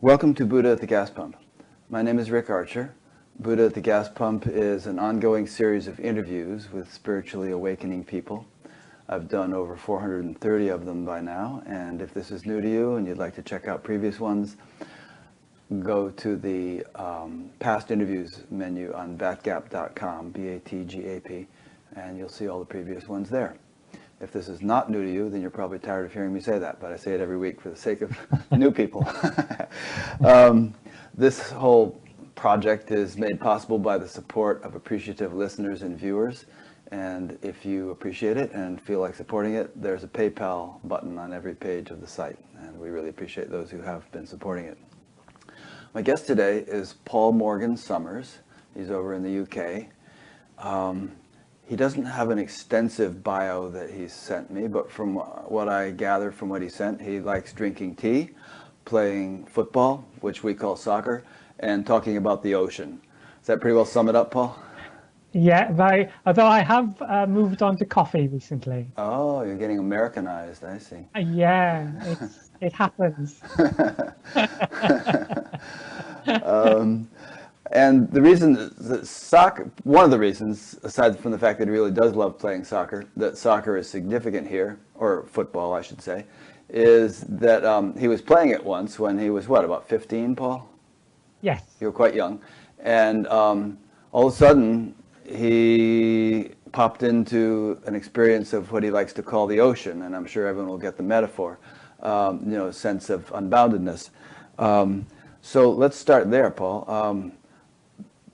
Welcome to Buddha at the Gas Pump. My name is Rick Archer. Buddha at the Gas Pump is an ongoing series of interviews with spiritually awakening people. I've done over 430 of them by now, and if this is new to you and you'd like to check out previous ones, go to the past interviews menu on batgap.com, B-A-T-G-A-P, and you'll see all the previous ones there. If this is not new to you, then you're probably tired of hearing me say that, but I say it every week for the sake of new people. This whole project is made possible by the support of appreciative listeners and viewers, and if you appreciate it and feel like supporting it, there's a PayPal button on every page of the site, and we really appreciate those who have been supporting it. My guest today is Paul Morgan Summers. He's over in the UK. He doesn't have an extensive bio that he's sent me, but from what I gather from what he sent, he likes drinking tea, playing football, which we call soccer, and talking about the ocean. Does that pretty well sum it up, Paul? Yeah, very. Although I have moved on to coffee recently. Oh, you're getting Americanized, I see. Yeah, it happens. And the reason that soccer, one of the reasons, aside from the fact that he really does love playing soccer, that soccer is significant here, or football, I should say, is that he was playing it once when he was, what, about 15, Paul? Yes. You were quite young. And all of a sudden, he popped into an experience of what he likes to call the ocean, and I'm sure everyone will get the metaphor, a sense of unboundedness. So let's start there, Paul.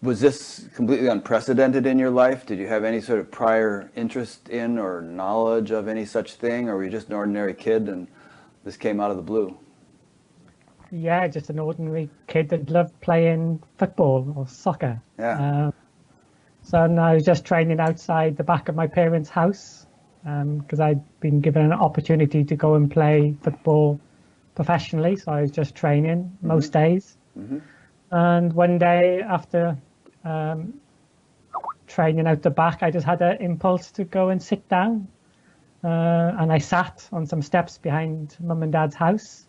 Was this completely unprecedented in your life? Did you have any sort of prior interest in or knowledge of any such thing, or were you just an ordinary kid and this came out of the blue? Yeah, just an ordinary kid that loved playing football or soccer. Yeah. So I was just training outside the back of my parents' house because I'd been given an opportunity to go and play football professionally. So I was just training most days. Mm-hmm. And one day after training out the back, I just had an impulse to go and sit down. And I sat on some steps behind Mum and Dad's house.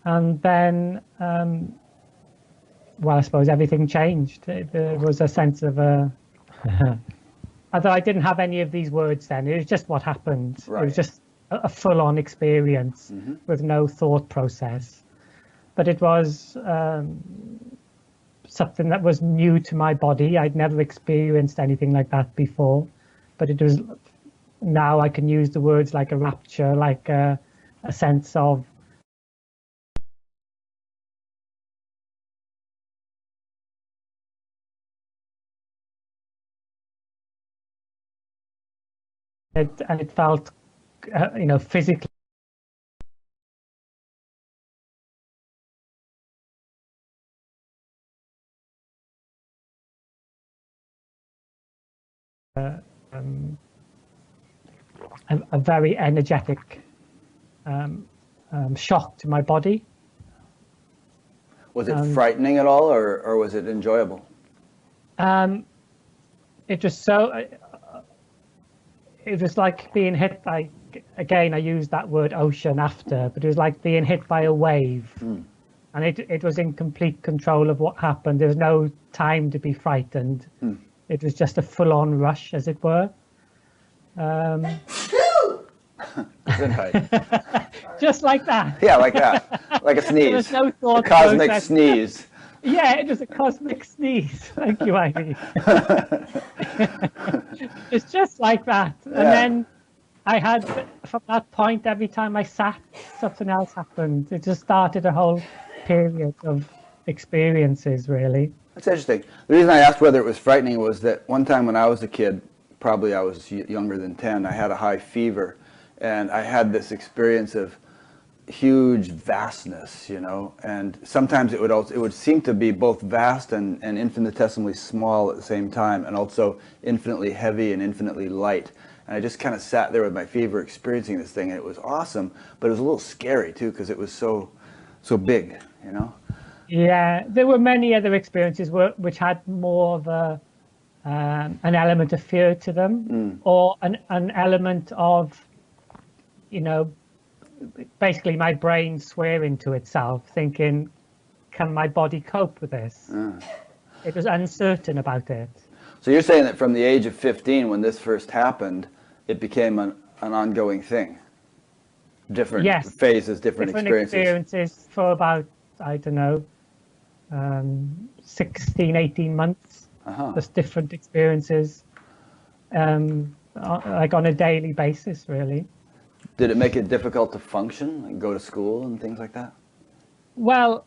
And then, well, I suppose everything changed. There was a sense of although I didn't have any of these words then, it was just what happened. Right. It was just a full-on experience with no thought process. But it was something that was new to my body. I'd never experienced anything like that before. But it was, now I can use the words like a rapture, like a sense of it, and it felt, physically. A very energetic shock to my body. Was it frightening at all, or was it enjoyable? It was so. It was like being hit by. Again, I used that word ocean after, but it was like being hit by a wave, and it was in complete control of what happened. There was no time to be frightened. It was just a full-on rush, as it were. Just like that. Yeah, like that. Like a sneeze. No thought a cosmic process. Sneeze. Yeah, it was a cosmic sneeze. Thank you, Ivy. It's just like that. Yeah. And then I had, from that point, every time I sat, something else happened. It just started a whole period of experiences, really. That's interesting. The reason I asked whether it was frightening was that one time when I was a kid, probably I was younger than 10, I had a high fever, and I had this experience of huge vastness, and sometimes it would seem to be both vast and infinitesimally small at the same time, and also infinitely heavy and infinitely light. And I just kind of sat there with my fever experiencing this thing, and it was awesome, but it was a little scary too because it was so big, Yeah, there were many other experiences which had more of an element of fear to them, or an element of, basically my brain swearing to itself, thinking, can my body cope with this? It was uncertain about it. So you're saying that from the age of 15, when this first happened, it became an ongoing thing? Different phases, different experiences for about, I don't know, 16, 18 months. Just different experiences, like on a daily basis, really. Did it make it difficult to function, like go to school and things like that? Well,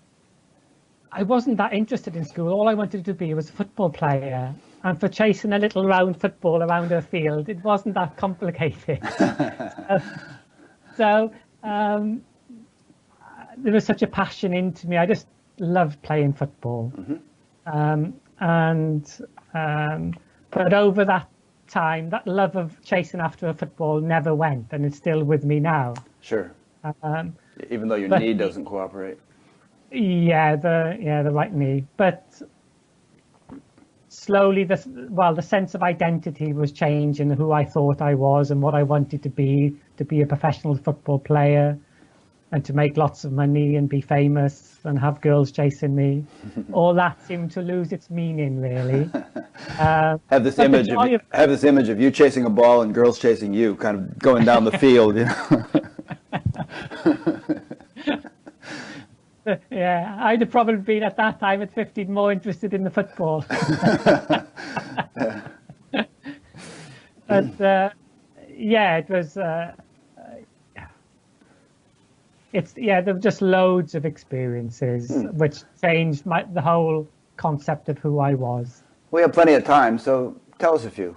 I wasn't that interested in school. All I wanted to be was a football player. And for chasing a little round football around a field, it wasn't that complicated. So there was such a passion into me. I just loved playing football. But over that time, that love of chasing after a football never went, and it's still with me now. Sure. Even though your knee doesn't cooperate. Yeah, the right knee. But slowly, the sense of identity was changing, who I thought I was and what I wanted to be a professional football player and to make lots of money and be famous and have girls chasing me. All that seemed to lose its meaning, really. Have this image of you chasing a ball and girls chasing you, kind of going down the field, you know? Yeah, I'd have probably been at that time at 15 more interested in the football. But yeah, it was. There were just loads of experiences which changed the whole concept of who I was. We have plenty of time, so tell us a few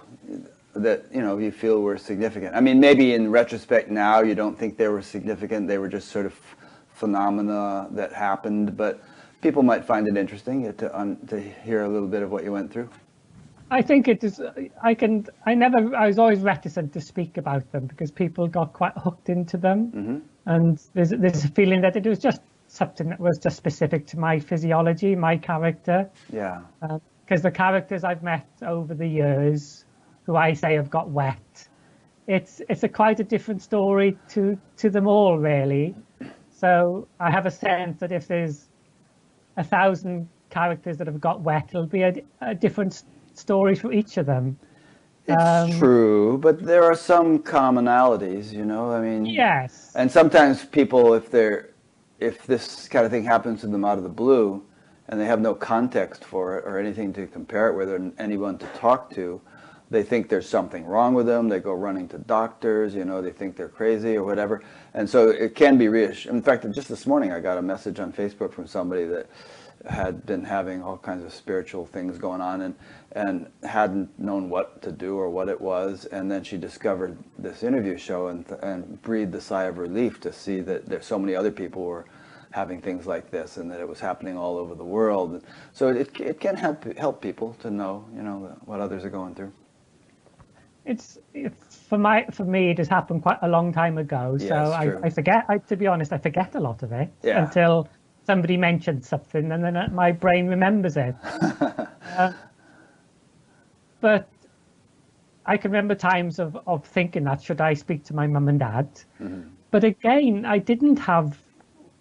that you feel were significant. I mean, maybe in retrospect now you don't think they were significant; they were just sort of phenomena that happened. But people might find it interesting to hear a little bit of what you went through. I think it is. I was always reticent to speak about them because people got quite hooked into them, and there's a feeling that it was just something that was just specific to my physiology, my character. Yeah. Because the characters I've met over the years, who I say have got wet, it's quite a different story to them all, really. So I have a sense that if there's 1,000 characters that have got wet, it'll be a different story for each of them. It's true, but there are some commonalities, I mean. Yes. And sometimes people, if this kind of thing happens to them out of the blue, and they have no context for it or anything to compare it with or anyone to talk to, they think there's something wrong with them. They go running to doctors, they think they're crazy or whatever. And so it can be reassuring. In fact, just this morning I got a message on Facebook from somebody that had been having all kinds of spiritual things going on and hadn't known what to do or what it was. And then she discovered this interview show and breathed a sigh of relief to see that there's so many other people were having things like this and that it was happening all over the world. So it can help people to know, what others are going through. It's for me, it has happened quite a long time ago. So I forget. To be honest, I forget a lot of it until somebody mentioned something, and then my brain remembers it. But I can remember times of thinking that should I speak to my mum and dad? But again, I didn't have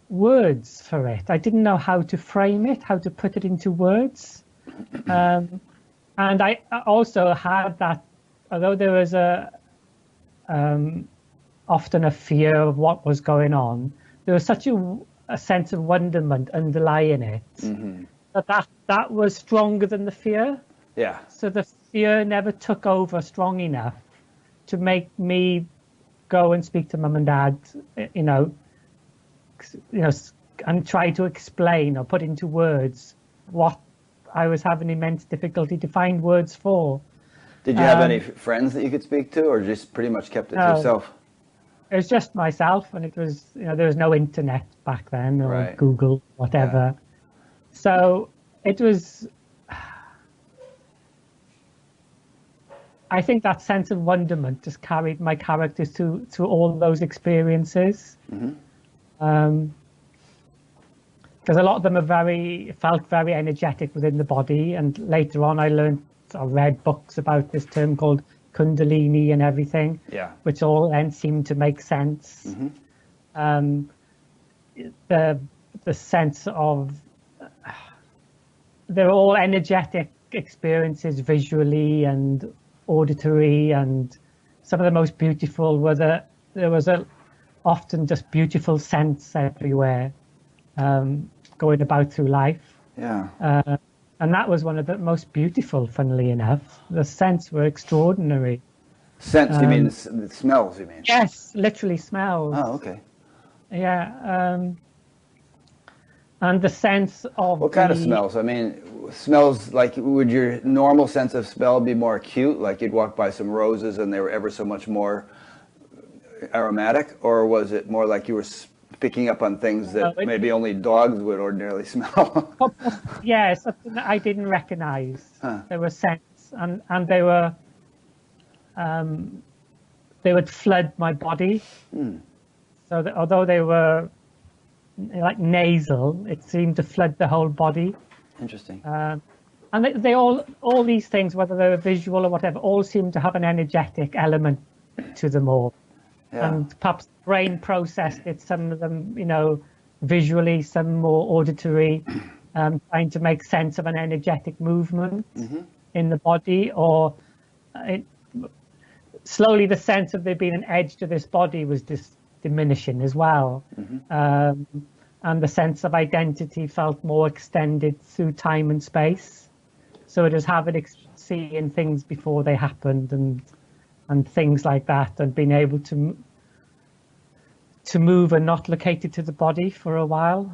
words for it. I didn't know how to frame it, how to put it into words. And I also had that. Although there was often a fear of what was going on, there was such a sense of wonderment underlying it that was stronger than the fear. Yeah. So the fear never took over strong enough to make me go and speak to mum and dad, and try to explain or put into words what I was having immense difficulty to find words for. Did you have any friends that you could speak to, or just pretty much kept it to yourself? It was just myself, and it was, there was no internet back then, or Google, whatever. Yeah. So it was, I think that sense of wonderment just carried my characters through all those experiences. Because a lot of them felt very energetic within the body, and later on I read books about this term called Kundalini and everything, which all then seemed to make sense. The sense of they're all energetic experiences visually and auditory, and some of the most beautiful were there was often just beautiful scents everywhere, going about through life. Yeah. And that was one of the most beautiful, funnily enough. The scents were extraordinary. Scents, you mean the smells, you mean? Yes, literally smells. Oh, okay. Yeah. And the sense of What kind of smells? I mean, smells like, would your normal sense of smell be more acute? Like you'd walk by some roses and they were ever so much more aromatic? Or was it more like you were picking up on things that maybe only dogs would ordinarily smell? Yeah, something that I didn't recognize. Huh. There were scents, and they were, they would flood my body. So that although they were like nasal, it seemed to flood the whole body. Interesting. And they all these things, whether they were visual or whatever, all seem to have an energetic element to them all. Yeah. And perhaps the brain processed it, some of them, visually, some more auditory, trying to make sense of an energetic movement in the body, or slowly the sense of there being an edge to this body was diminishing as well. And the sense of identity felt more extended through time and space. So it was seeing things before they happened, and things like that, and being able to move and not located to the body for a while.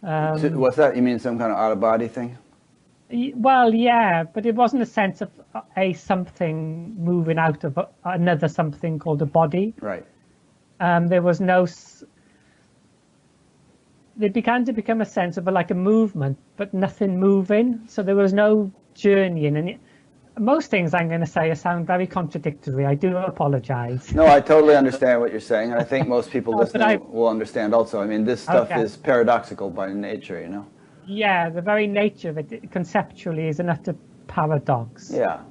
What's that? You mean some kind of out-of-body thing? Well, yeah, but it wasn't a sense of something moving out of another something called a body. Right. There was no. There began to become a sense of like a movement, but nothing moving. So there was no journeying, and most things I'm going to say sound very contradictory. I do apologize. No, I totally understand what you're saying, and I think most people listening will understand also. I mean, this stuff is paradoxical by nature, Yeah, the very nature of it conceptually is an utter paradox. Yeah.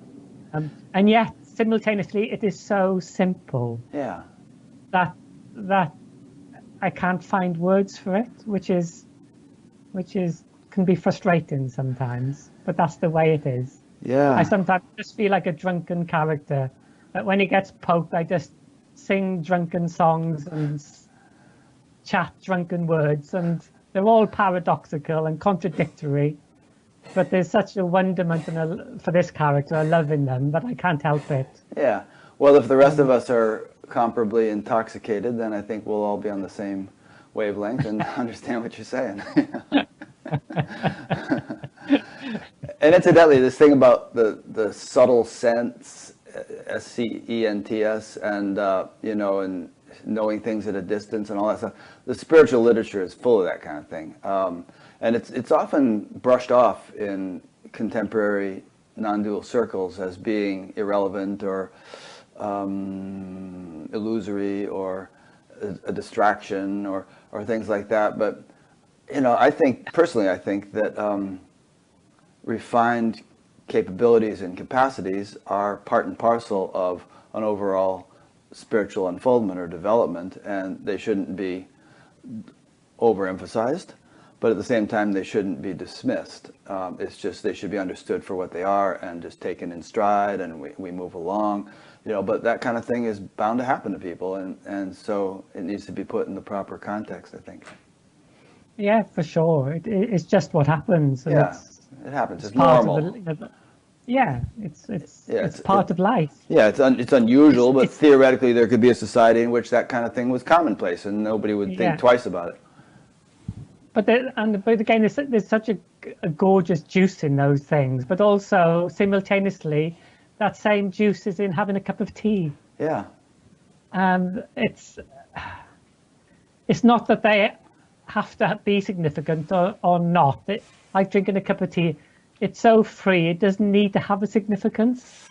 And yet, simultaneously, it is so simple. Yeah. That I can't find words for it, which can be frustrating sometimes, but that's the way it is. Yeah. I sometimes just feel like a drunken character. But when he gets poked, I just sing drunken songs and chat drunken words, and they're all paradoxical and contradictory. But there's such a wonderment for this character, a love in them, that I can't help it. Yeah. Well, if the rest of us are comparably intoxicated, then I think we'll all be on the same wavelength and understand what you're saying. And incidentally, this thing about the subtle sense, SCENTS, and and knowing things at a distance and all that stuff, the spiritual literature is full of that kind of thing, and it's often brushed off in contemporary non-dual circles as being irrelevant or illusory or a distraction or things like that. But I think that refined capabilities and capacities are part and parcel of an overall spiritual unfoldment or development, and they shouldn't be overemphasized, but at the same time they shouldn't be dismissed. It's just they should be understood for what they are and just taken in stride, and we move along, but that kind of thing is bound to happen to people, and so it needs to be put in the proper context, I think. Yeah, for sure. It's just what happens. And yeah, it happens. It's part normal. Of it's part of life. Yeah, it's unusual, but theoretically there could be a society in which that kind of thing was commonplace and nobody would think twice about it. But again, there's such a gorgeous juice in those things, but also simultaneously, that same juice is in having a cup of tea. Yeah. It's not that they have to be significant or not. Like drinking a cup of tea, it's so free, it doesn't need to have a significance.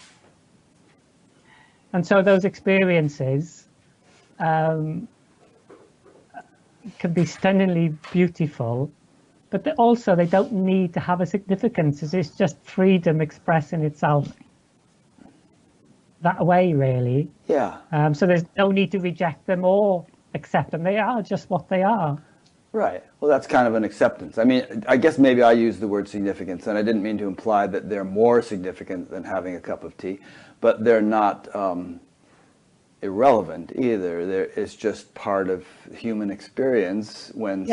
And so those experiences can be stunningly beautiful, but they don't need to have a significance. It's just freedom expressing itself that way, really. Yeah. So there's no need to reject them or accept them. They are just what they are. Right. Well, that's kind of an acceptance. I mean, I guess maybe I used the word significance, and I didn't mean to imply that they're more significant than having a cup of tea, but they're not irrelevant either. It's just part of human experience when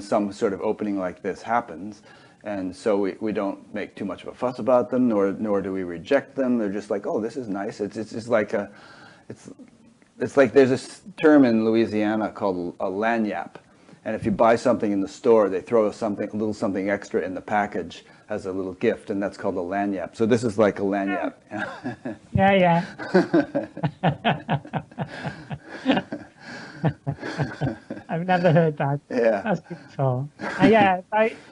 some sort of opening like this happens. And so we don't make too much of a fuss about them, nor do we reject them. They're just like, oh, this is nice. It's like it's like there's this term in Louisiana called a lagniappe. And if you buy something in the store, they throw a little something extra in the package as a little gift, and that's called a lagniappe. So this is like a lagniappe. Yeah. I've never heard that. Yeah. That's beautiful. Yeah,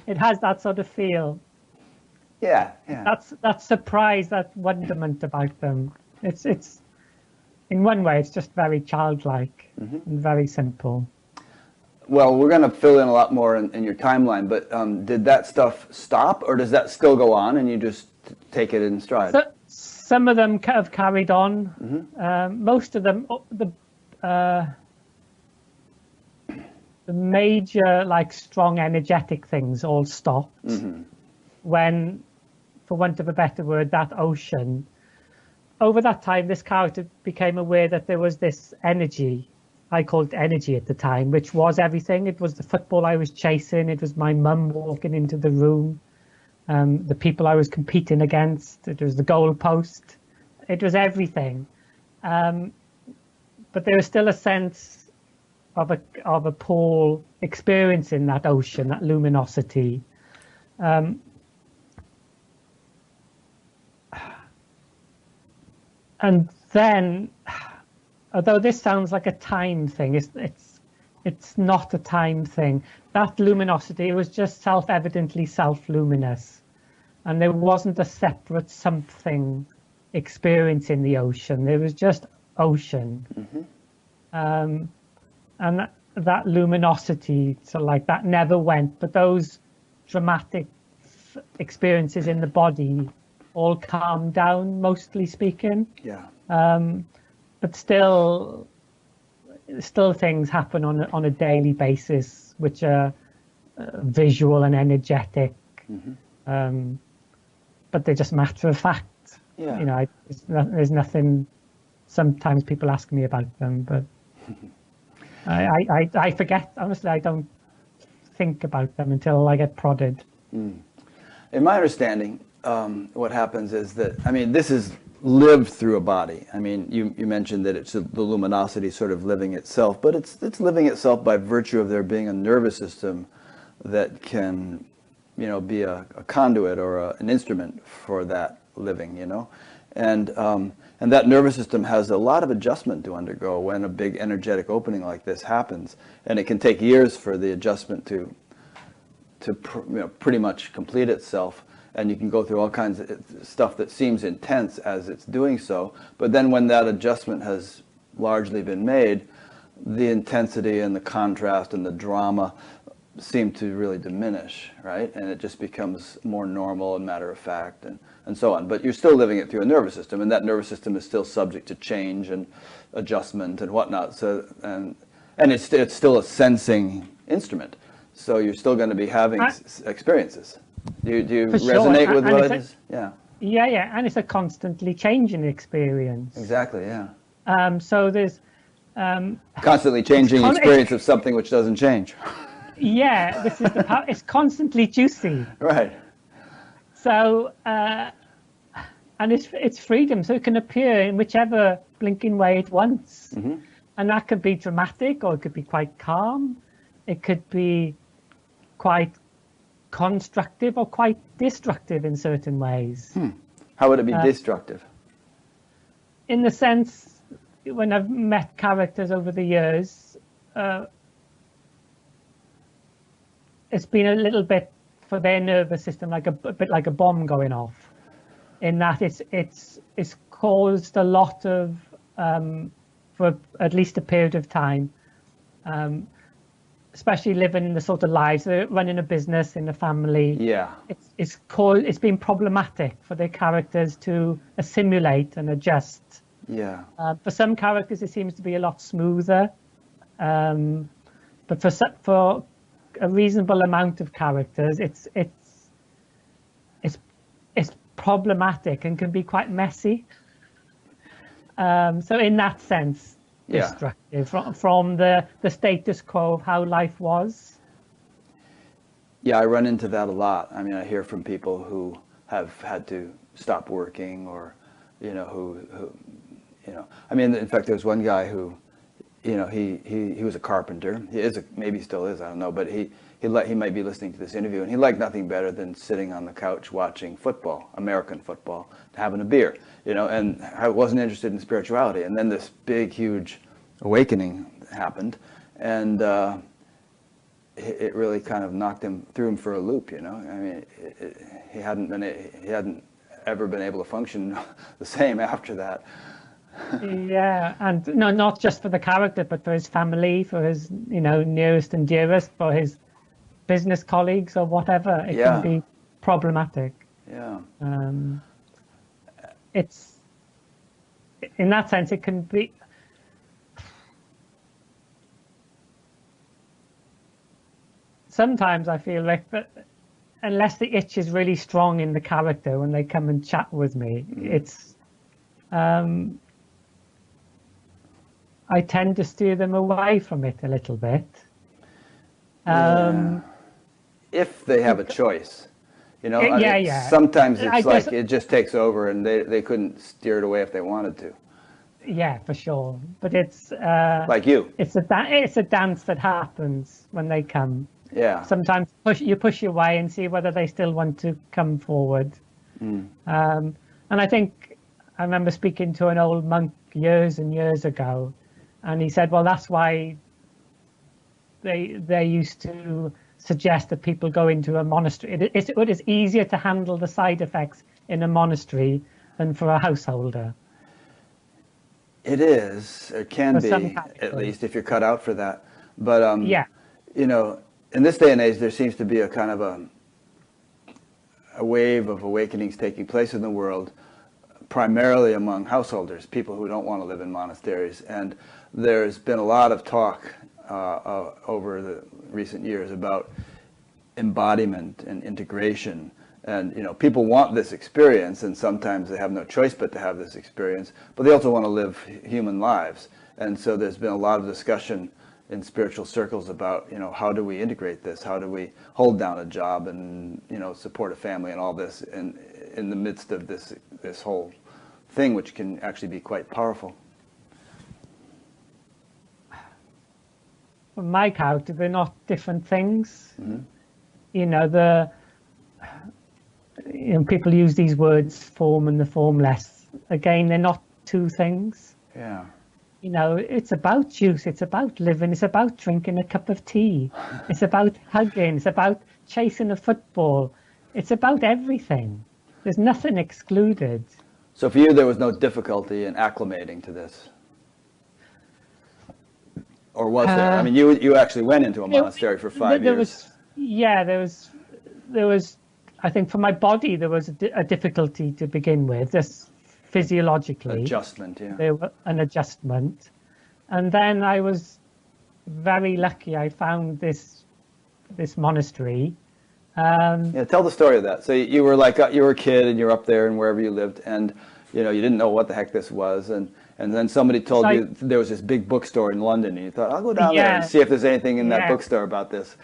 it has that sort of feel. Yeah. That surprise, that wonderment about them. It's in one way, it's just very childlike and very simple. Well, we're going to fill in a lot more in your timeline, but did that stuff stop, or does that still go on and you just take it in stride? So, some of them have carried on. Most of them, the major, like, strong energetic things all stopped when, for want of a better word, that ocean. Over that time, this character became aware that there was this energy. I called it energy at the time, which was everything. It was the football I was chasing. It was my mum walking into the room. The people I was competing against. It was the goalpost. It was everything. But there was still a sense of a Paul experiencing that ocean, that luminosity. And then, although this sounds like a time thing, it's not a time thing. That luminosity, it was just self-evidently self-luminous. And there wasn't a separate something experiencing the ocean. There was just ocean. And that luminosity, so like that never went. But those dramatic experiences in the body all calmed down, mostly speaking. Yeah. But still things happen on a daily basis, which are visual and energetic. But they're just matter of fact. Yeah. You know, there's nothing. Sometimes people ask me about them, but I forget. Honestly, I don't think about them until I get prodded. In my understanding, what happens is that, I mean, this is lived through a body. I mean, you mentioned that it's the luminosity sort of living itself, but it's living itself by virtue of there being a nervous system that can, be a conduit or an instrument for that living, and that nervous system has a lot of adjustment to undergo when a big energetic opening like this happens, and it can take years for the adjustment to pretty much complete itself. And you can go through all kinds of stuff that seems intense as it's doing so. But then when that adjustment has largely been made, the intensity and the contrast and the drama seem to really diminish, right? And it just becomes more normal and matter of fact and so on. But you're still living it through a nervous system, and that nervous system is still subject to change and adjustment and whatnot. So and it's still a sensing instrument. So you're still going to be having experiences. Do you resonate with what it is? Yeah. Yeah, and it's a constantly changing experience. Exactly, yeah. So there's constantly changing experience of something which doesn't change. Yeah, this is the part. It's constantly juicy. Right. So and it's freedom, so it can appear in whichever blinking way it wants, and that could be dramatic, or it could be quite calm. It could be quite constructive or quite destructive in certain ways. How would it be destructive? In the sense, when I've met characters over the years, it's been a little bit for their nervous system like a bit like a bomb going off, in that it's caused a lot of for at least a period of time. Especially living in the sort of lives, they're running a business in a family. Yeah. It's been problematic for their characters to assimilate and adjust. Yeah. For some characters, it seems to be a lot smoother. But for a reasonable amount of characters. It's problematic and can be quite messy. So in that sense, Yeah. destructive from the status quo of how life was. Yeah, I run into that a lot. I mean, I hear from people who have had to stop working, or, who I mean, in fact, there's one guy who, he was a carpenter. He is maybe still is, I don't know, but he might be listening to this interview, and he liked nothing better than sitting on the couch watching football, American football, having a beer, and I wasn't interested in spirituality. And then this big, huge awakening happened, and it really kind of threw him for a loop, I mean, he hadn't ever been able to function the same after that. Yeah, and no, not just for the character, but for his family, for his, nearest and dearest, for his business colleagues or whatever. It Yeah. can be problematic. Yeah. It's, in that sense, it can be. Sometimes I feel like, but unless the itch is really strong in the character when they come and chat with me, it's. I tend to steer them away from it a little bit. If they have a choice, I mean, yeah. sometimes it's I like guess- it just takes over, and they couldn't steer it away if they wanted to. Yeah, for sure. But it's Like you. it's a dance that happens when they come. Yeah. Sometimes you push away and see whether they still want to come forward. And I think I remember speaking to an old monk years and years ago, and he said, well, that's why they used to suggest that people go into a monastery. It is easier to handle the side effects in a monastery than for a householder. It is. It can For be, some at characters. least, if you're cut out for that. But Yeah. In this day and age, there seems to be a kind of a wave of awakenings taking place in the world, primarily among householders, people who don't want to live in monasteries. And there's been a lot of talk over the recent years about embodiment and integration. And people want this experience, and sometimes they have no choice but to have this experience, but they also want to live human lives. And so there's been a lot of discussion in spiritual circles about, how do we integrate this? How do we hold down a job and, support a family and all this in the midst of this whole thing, which can actually be quite powerful. For my character, they're not different things. People use these words, form and the formless. Again, they're not two things. Yeah. It's about juice, it's about living, it's about drinking a cup of tea, it's about hugging, it's about chasing a football, it's about everything. There's nothing excluded. So for you, there was no difficulty in acclimating to this? Or was there? I mean, you actually went into a monastery for 5 years. There was, I think for my body, there was a difficulty to begin with, just physiologically. Adjustment, yeah. There was an adjustment. And then I was very lucky. I found this monastery. Yeah, tell the story of that. So you were you were a kid and you're up there and wherever you lived, and you didn't know what the heck this was, and then somebody told you there was this big bookstore in London, and you thought, I'll go down there and see if there's anything in that bookstore about this.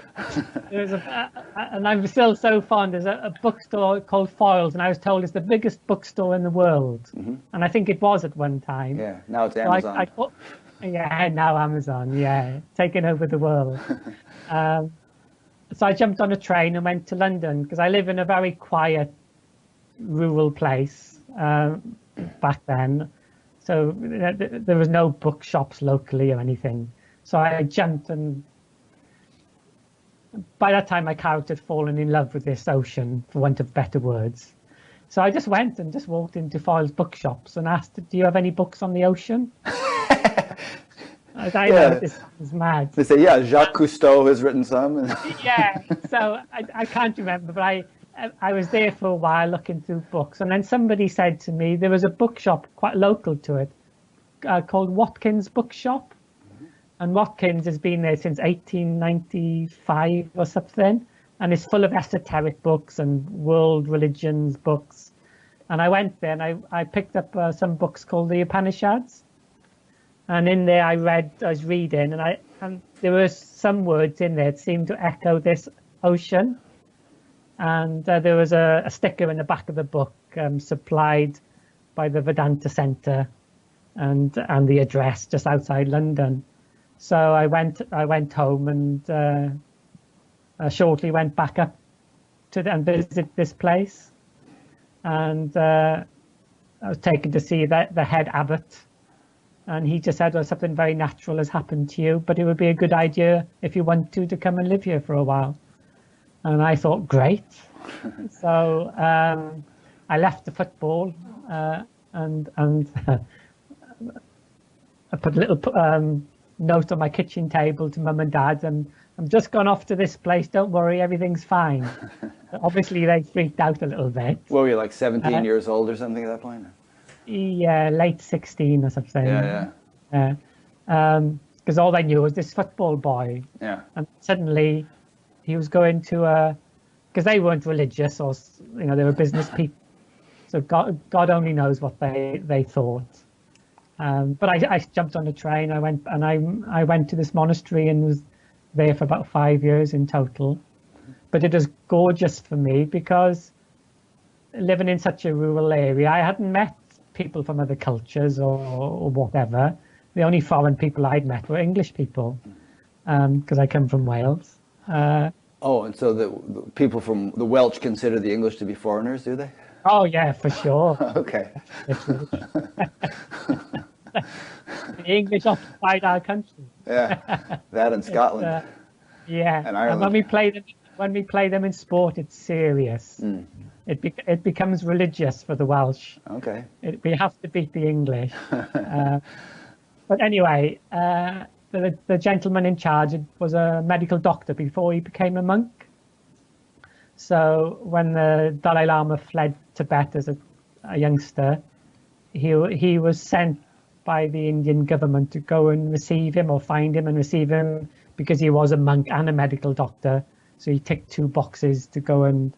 There's and I'm still so fond. There's a bookstore called Foyles, and I was told it's the biggest bookstore in the world, and I think it was at one time. Yeah, now it's Amazon. Now Amazon, taking over the world. So I jumped on a train and went to London because I live in a very quiet, rural place back then. So there was no bookshops locally or anything. So I jumped, and by that time my character had fallen in love with this ocean, for want of better words. So I just went and just walked into Foyle's bookshops and asked, do you have any books on the ocean? I know this is mad. They say, Jacques Cousteau has written some. So I can't remember, but I was there for a while looking through books, and then somebody said to me there was a bookshop quite local to it called Watkins Bookshop, And Watkins has been there since 1895 or something, and it's full of esoteric books and world religions books. And I went there and I picked up some books called the Upanishads, and in there I was reading, and there were some words in there that seemed to echo this ocean. And there was a sticker in the back of the book, supplied by the Vedanta Centre, and the address just outside London. So I went home and shortly went back up and visit this place, and I was taken to see the head abbot, and he just said, well, something very natural has happened to you, but it would be a good idea if you want to come and live here for a while. And I thought, great. So I left the football, and I put a little note on my kitchen table to mum and dad, and I'm just gone off to this place. Don't worry, everything's fine. Obviously, they freaked out a little bit. What were you, like 17 years old or something at that point? Yeah, late 16 or something. Yeah. Because all they knew was this football boy. Yeah. And suddenly he was going to because they weren't religious, or they were business people. So God only knows what they thought. But I jumped on the train. I went to this monastery and was there for about 5 years in total. But it was gorgeous for me because living in such a rural area, I hadn't met people from other cultures or whatever. The only foreign people I'd met were English people, because I come from Wales. And so the people from the Welsh consider the English to be foreigners, do they? Oh yeah, for sure. Okay. The English occupied our country. Yeah, that in Scotland. Yeah, And Ireland. When we play them in sport, it's serious. It becomes religious for the Welsh. Okay. We have to beat the English. But anyway, the gentleman in charge was a medical doctor before he became a monk. So when the Dalai Lama fled Tibet as a youngster, he was sent by the Indian government to go and receive him, or find him and receive him, because he was a monk and a medical doctor. So he ticked 2 boxes to go and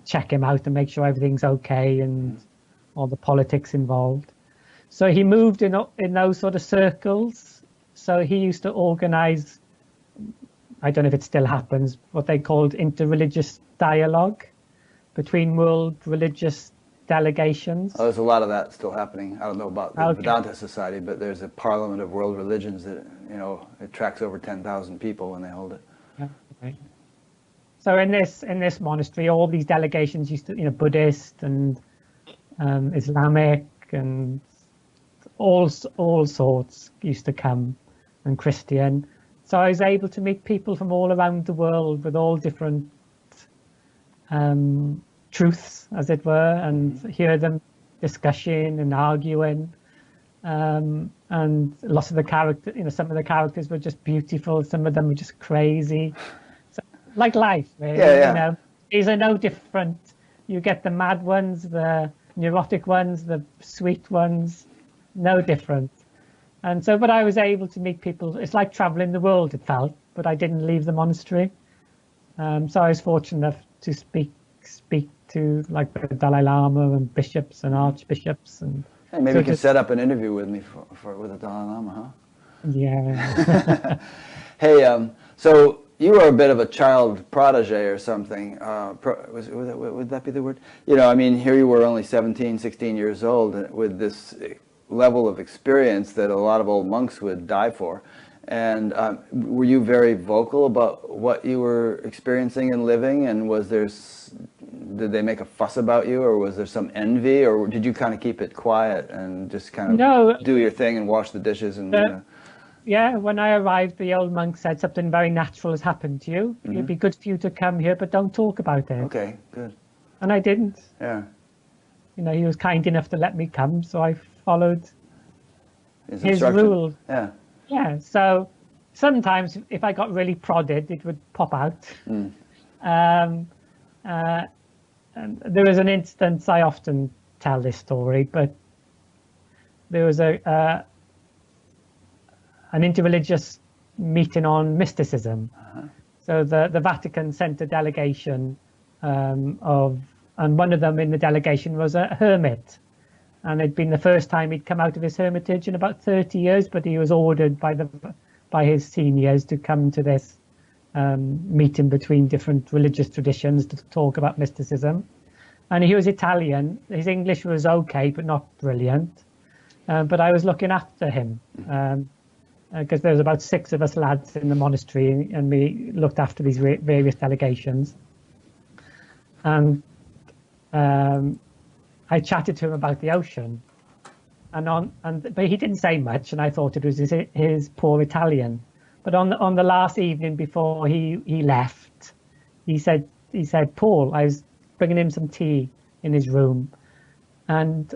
check him out and make sure everything's okay, and all the politics involved. So he moved in those sort of circles. So he used to organize, I don't know if it still happens, what they called interreligious dialogue between world religious delegations. Oh, there's a lot of that still happening. I don't know about the Okay. Vedanta Society, but there's a Parliament of World Religions that, it tracks over 10,000 people when they hold it. Yeah, okay. So in this monastery, all these delegations used to, Buddhist and Islamic and all sorts used to come, and Christian. So I was able to meet people from all around the world with all different truths, as it were, and hear them discussing and arguing. And lots of the characters, some of the characters were just beautiful, some of them were just crazy. So, like life, really. Yeah. These are no different. You get the mad ones, the neurotic ones, the sweet ones, no different. And so, but I was able to meet people. It's like traveling the world, it felt, but I didn't leave the monastery. So I was fortunate enough to speak to like the Dalai Lama and bishops and archbishops. And Hey, maybe you can set up an interview with me with the Dalai Lama, huh? Yeah. Hey, so you were a bit of a child protege or something. Would that be the word? Here you were only 17, 16 years old with this level of experience that a lot of old monks would die for. And were you very vocal about what you were experiencing and living? And did they make a fuss about you, or was there some envy, or did you kind of keep it quiet and just kind of do your thing and wash the dishes? And Yeah, when I arrived, the old monk said something very natural has happened to you. Mm-hmm. It'd be good for you to come here, but don't talk about it. Okay, good. And I didn't. Yeah. He was kind enough to let me come, so I followed his rule. Yeah. Yeah, so sometimes if I got really prodded, it would pop out. And there was an instance, I often tell this story, but there was a an interreligious meeting on mysticism. So the Vatican sent a delegation and one of them in the delegation was a hermit. And it'd been the first time he'd come out of his hermitage in about 30 years, but he was ordered by his seniors to come to this meeting between different religious traditions to talk about mysticism. And he was Italian. His English was okay, but not brilliant. But I was looking after him because there was about 6 of us lads in the monastery, and we looked after these various delegations. And I chatted to him about the ocean, but he didn't say much, and I thought it was his poor Italian. But on the last evening before he left, he said, Paul, I was bringing him some tea in his room, and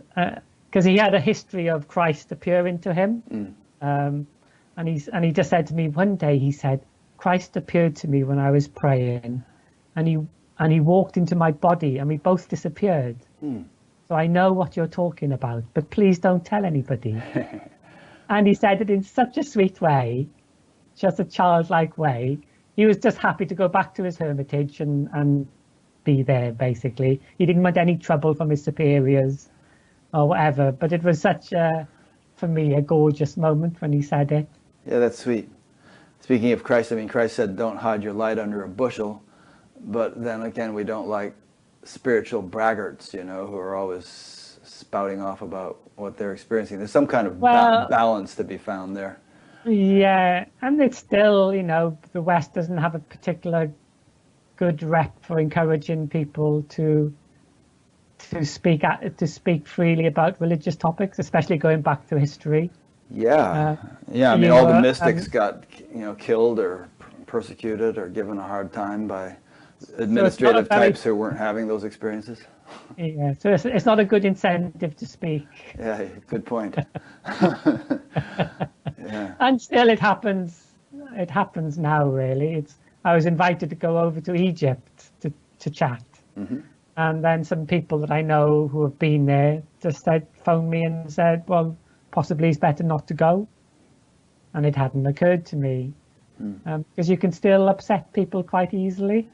because he had a history of Christ appearing to him, and he just said to me one day, he said, Christ appeared to me when I was praying, and he walked into my body, and we both disappeared. So I know what you're talking about, but please don't tell anybody. And he said it in such a sweet way, just a childlike way. He was just happy to go back to his hermitage and be there, basically. He didn't want any trouble from his superiors or whatever, but it was such for me, a gorgeous moment when he said it. Yeah, that's sweet. Speaking of Christ, I mean, Christ said, don't hide your light under a bushel. But then again, we don't like spiritual braggarts, who are always spouting off about what they're experiencing. There's some kind of balance to be found there. Yeah, and it's still, the West doesn't have a particular good rep for encouraging people to speak freely about religious topics, especially going back to history. Yeah, I mean, all the mystics got, killed or persecuted or given a hard time by administrative types who weren't having those experiences. Yeah, so it's not a good incentive to speak. Yeah, good point. Yeah. And still it happens now, really. I was invited to go over to Egypt to chat. And then some people that I know who have been there just phoned me and said, well, possibly it's better not to go. And it hadn't occurred to me. Because you can still upset people quite easily.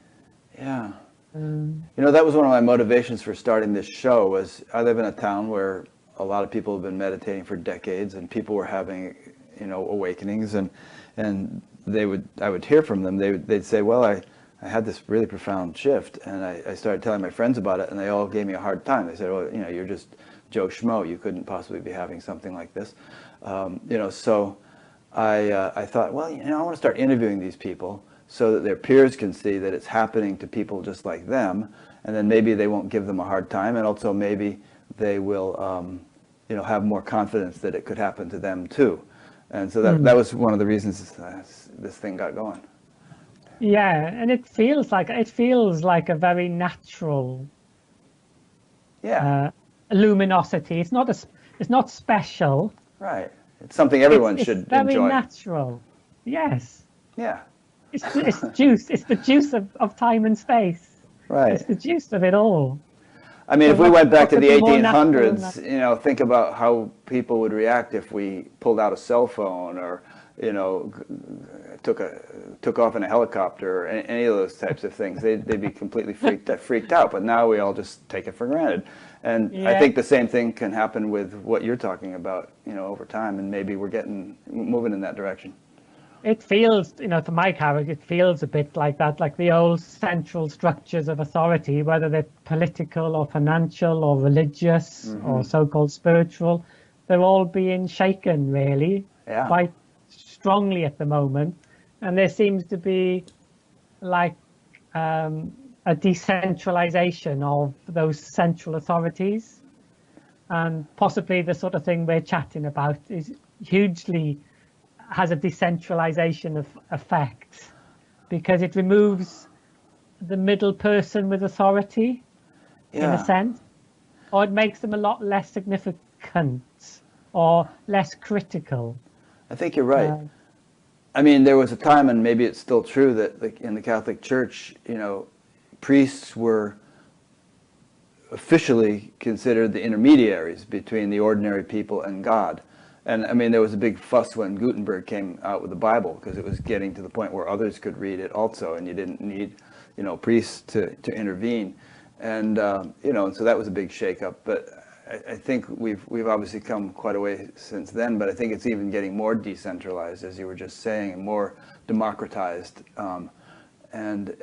Yeah. That was one of my motivations for starting this show. Was I live in a town where a lot of people have been meditating for decades, and people were having, awakenings, and I would hear from them. They'd say, well, I had this really profound shift, and I started telling my friends about it, and they all gave me a hard time. They said, well, you're just Joe Schmo. You couldn't possibly be having something like this. So I thought, well, I want to start interviewing these people so that their peers can see that it's happening to people just like them, and then maybe they won't give them a hard time, and also maybe they will, have more confidence that it could happen to them too. And so that was one of the reasons this thing got going. Yeah, and it feels like a very natural luminosity. It's not special. Right. It's something everyone should enjoy. It's very natural. Yes. Yeah. It's juice. It's the juice of time and space. Right. It's the juice of it all. I mean, if we went back to the 1800s, think about how people would react if we pulled out a cell phone or, took off in a helicopter or any of those types of things. They'd be completely freaked out. But now we all just take it for granted. And I think the same thing can happen with what you're talking about, over time. And maybe we're moving in that direction. It feels, for my character, it feels a bit like that, like the old central structures of authority, whether they're political or financial or religious or so-called spiritual, they're all being shaken, really, quite strongly at the moment. And there seems to be like a decentralization of those central authorities. And possibly the sort of thing we're chatting about has a decentralization of effect, because it removes the middle person with authority in a sense, or it makes them a lot less significant or less critical. I think you're right. I mean, there was a time, and maybe it's still true, that in the Catholic Church, priests were officially considered the intermediaries between the ordinary people and God. And I mean, there was a big fuss when Gutenberg came out with the Bible because it was getting to the point where others could read it also, and you didn't need, priests to intervene. And and so that was a big shakeup. But I think we've obviously come quite a way since then. But I think it's even getting more decentralized, as you were just saying, and more democratized. And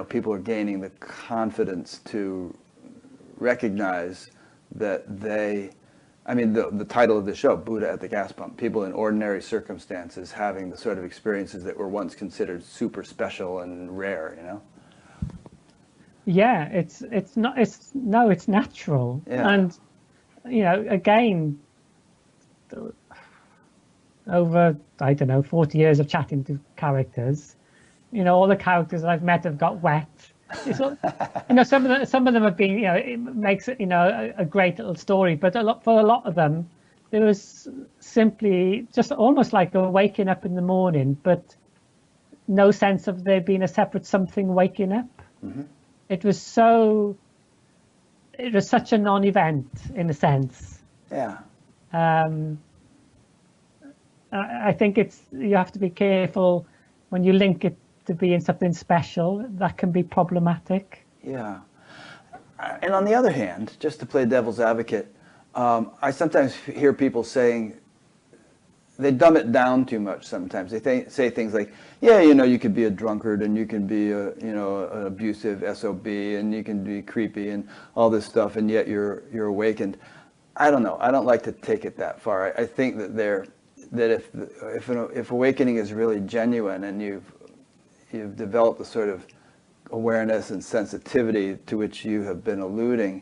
people are gaining the confidence to recognize that the title of the show, Buddha at the Gas Pump, people in ordinary circumstances having the sort of experiences that were once considered super special and rare, Yeah, it's natural. Yeah. And, again, over, 40 years of chatting to characters, all the characters that I've met have got wet. Some of them have been, it makes it, a great little story, but for a lot of them, there was simply just almost like a waking up in the morning, but no sense of there being a separate something waking up. Mm-hmm. It was such a non-event in a sense. Yeah. I think you have to be careful when you link it to being something special. That can be problematic. Yeah. And on the other hand, just to play devil's advocate, I sometimes hear people saying they dumb it down too much sometimes. They say things like, yeah, you could be a drunkard and you can be an abusive SOB and you can be creepy and all this stuff, and yet you're awakened. I don't know. I don't like to take it that far. I think that if awakening is really genuine and you've developed the sort of awareness and sensitivity to which you have been alluding,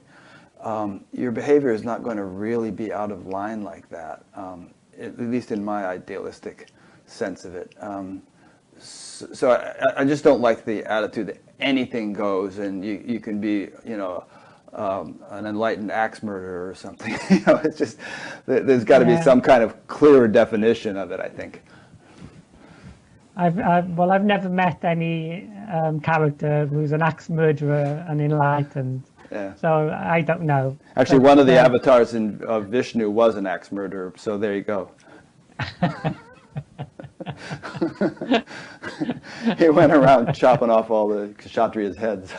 your behavior is not going to really be out of line like that, at least in my idealistic sense of it. So I just don't like the attitude that anything goes and you can be, an enlightened axe murderer or something. It's just, there's got to be some kind of clearer definition of it, I think. I've never met any character who's an axe murderer and enlightened. Yeah. So I don't know. Actually, one of the avatars of Vishnu was an axe murderer, so there you go. He went around chopping off all the Kshatriyas' heads.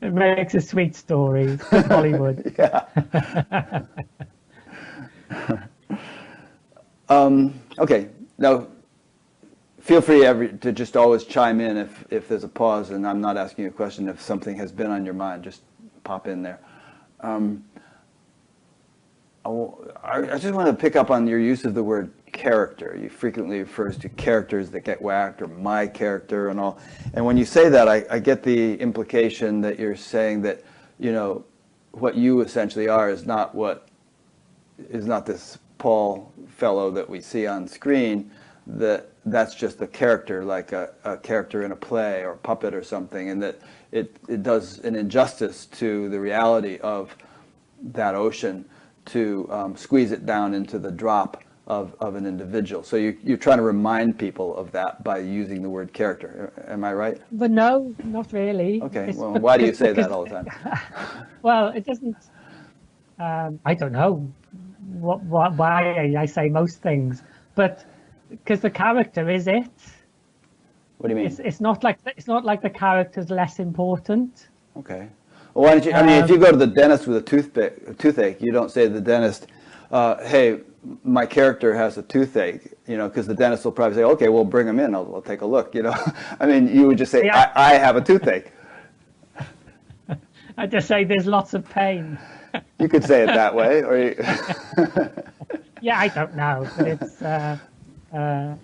It makes a sweet story. Hollywood. Yeah. Okay. Now, feel free to just always chime in if there's a pause and I'm not asking you a question. If something has been on your mind, just pop in there. I just want to pick up on your use of the word character. You frequently refers to characters that get whacked or my character and all. And when you say that, I get the implication that you're saying that, what you essentially are is not this Paul fellow that we see on screen, that's just a character, like a character in a play or a puppet or something, and that it does an injustice to the reality of that ocean to squeeze it down into the drop of an individual. So you're trying to remind people of that by using the word character. Am I right? But no, not really. Okay, well, why do you say that all the time? Well, it doesn't, I don't know why I say most things, but because the character is it. What do you mean? It's not like the character's less important. Okay. Well, why don't you? I mean, if you go to the dentist with a toothache, you don't say to the dentist, "Hey, my character has a toothache," because the dentist will probably say, "Okay, well, bring him in. I'll take a look." I mean, you would just say, Yeah. I have a toothache." I just say there's lots of pain. You could say it that way, or. Yeah, I don't know, but it's. Well,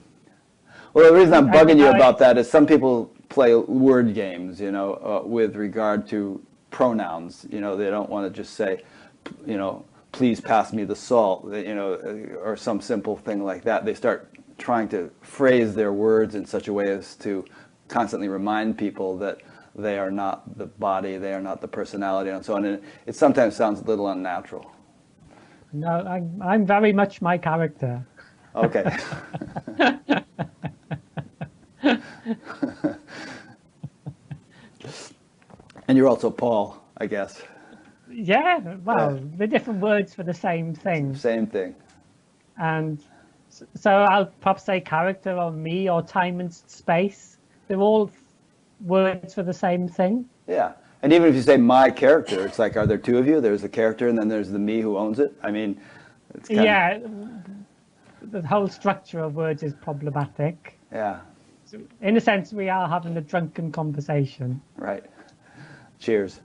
the reason I'm bugging you about that is some people play word games, with regard to pronouns. They don't want to just say, please pass me the salt, or some simple thing like that. They start trying to phrase their words in such a way as to constantly remind people that they are not the body, they are not the personality, and so on. And it sometimes sounds a little unnatural. No, I'm very much my character. Okay. And you're also Paul, I guess. Yeah, well, they're different words for the same thing. Same thing. And so I'll perhaps say character or me or time and space. They're all words for the same thing. Yeah. And even if you say my character, it's like, are there two of you? There's the character and then there's the me who owns it. I mean, it's kind Yeah, the whole structure of words is problematic. yeah, In a sense, we are having a drunken conversation. right. Cheers.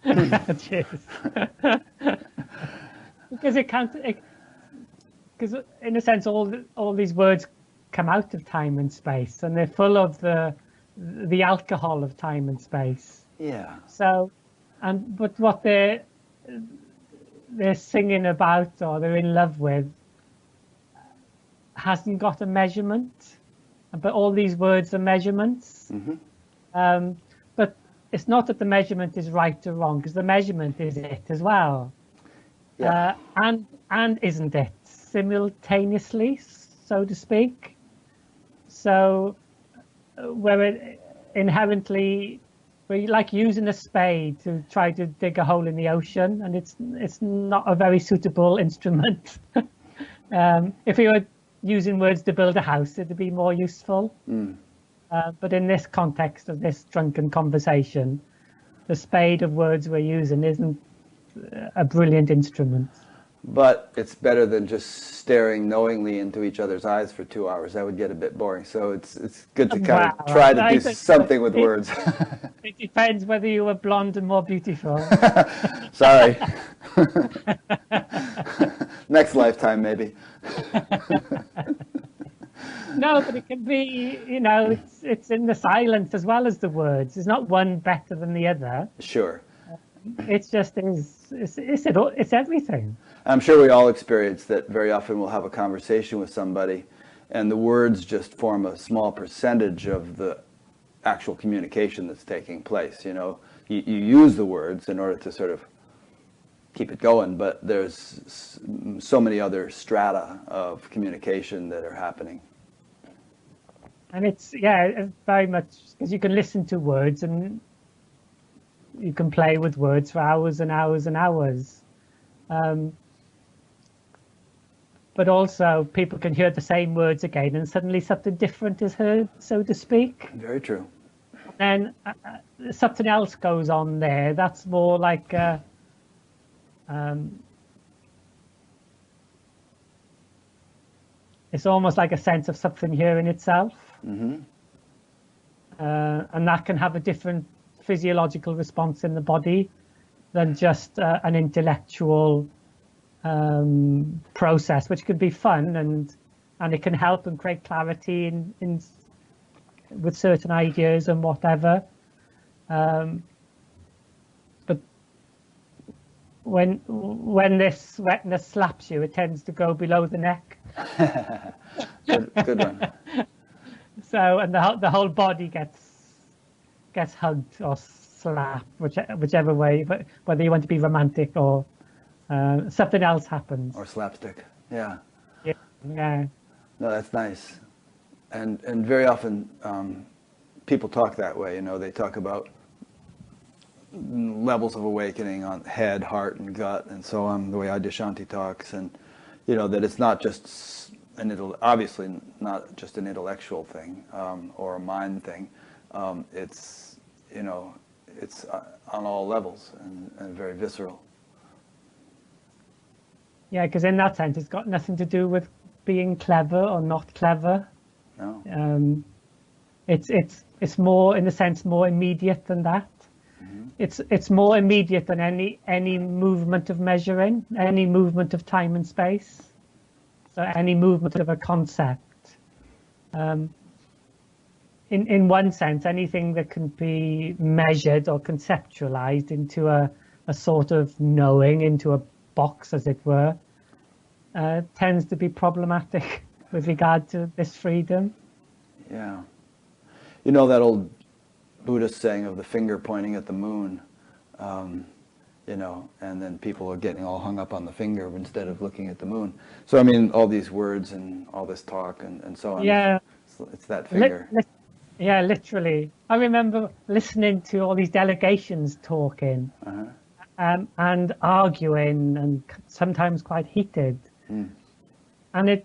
Cheers. Because it can't. Because in a sense, all these words come out of time and space, and they're full of the alcohol of time and space. Yeah. So, but what they're singing about or they're in love with hasn't got a measurement. But all these words are measurements. But it's not that the measurement is right or wrong, because the measurement is it as well. Yeah. And isn't it simultaneously, so to speak? So where inherently we're like using a spade to try to dig a hole in the ocean, and it's not a very suitable instrument. If we were using words to build a house, it'd be more useful. But in this context of this drunken conversation, the spade of words we're using isn't a brilliant instrument. But it's better than just staring knowingly into each other's eyes for 2 hours. That would get a bit boring. So it's good to kind of try to do something with words. It depends whether you were blonde and more beautiful. Sorry. Next lifetime, maybe. No, but it can be, it's in the silence as well as the words. It's not one better than the other. Sure. It's just it's everything. I'm sure we all experience that very often we'll have a conversation with somebody and the words just form a small percentage of the actual communication that's taking place. You use the words in order to sort of keep it going, but there's so many other strata of communication that are happening. And it's very much because you can listen to words and you can play with words for hours and hours and hours. But also people can hear the same words again and suddenly something different is heard, so to speak. Very true. Then something else goes on there. That's more like it's almost like a sense of something here in itself. And that can have a different physiological response in the body than just an intellectual process, which could be fun and it can help and create clarity in with certain ideas and whatever. But when this wetness slaps you, it tends to go below the neck. Good one. So, and the whole body gets hugged or slapped, whichever way, but whether you want to be romantic or something else happens. Or slapstick. Yeah. Yeah. No, that's nice. And very often people talk that way. They talk about levels of awakening on head, heart, and gut, and so on. The way Adyashanti talks, and that it's not just obviously not just an intellectual thing or a mind thing. It's it's on all levels and very visceral. Yeah, because in that sense, it's got nothing to do with being clever or not clever. No. It's more, in a sense, more immediate than that. It's more immediate than any movement of measuring, any movement of time and space. So any movement of a concept. In one sense, anything that can be measured or conceptualized into a sort of knowing, into a box, as it were, tends to be problematic with regard to this freedom. Yeah. That old Buddhist saying of the finger pointing at the moon, and then people are getting all hung up on the finger instead of looking at the moon. So, all these words and all this talk and so on. Yeah. It's that finger. Yeah, literally. I remember listening to all these delegations talking, and arguing and sometimes quite heated. And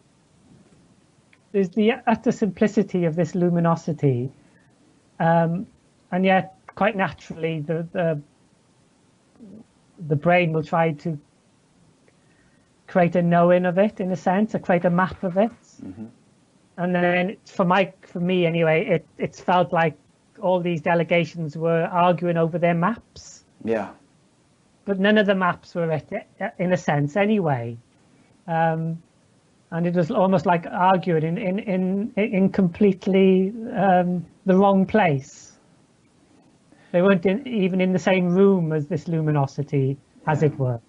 there's the utter simplicity of this luminosity, and yet quite naturally the brain will try to create a knowing of it, in a sense, or create a map of it. And then for me anyway, it's felt like all these delegations were arguing over their maps. Yeah. But none of the maps were it, in a sense anyway. And it was almost like arguing in completely the wrong place. They weren't even in the same room as this luminosity, as it were.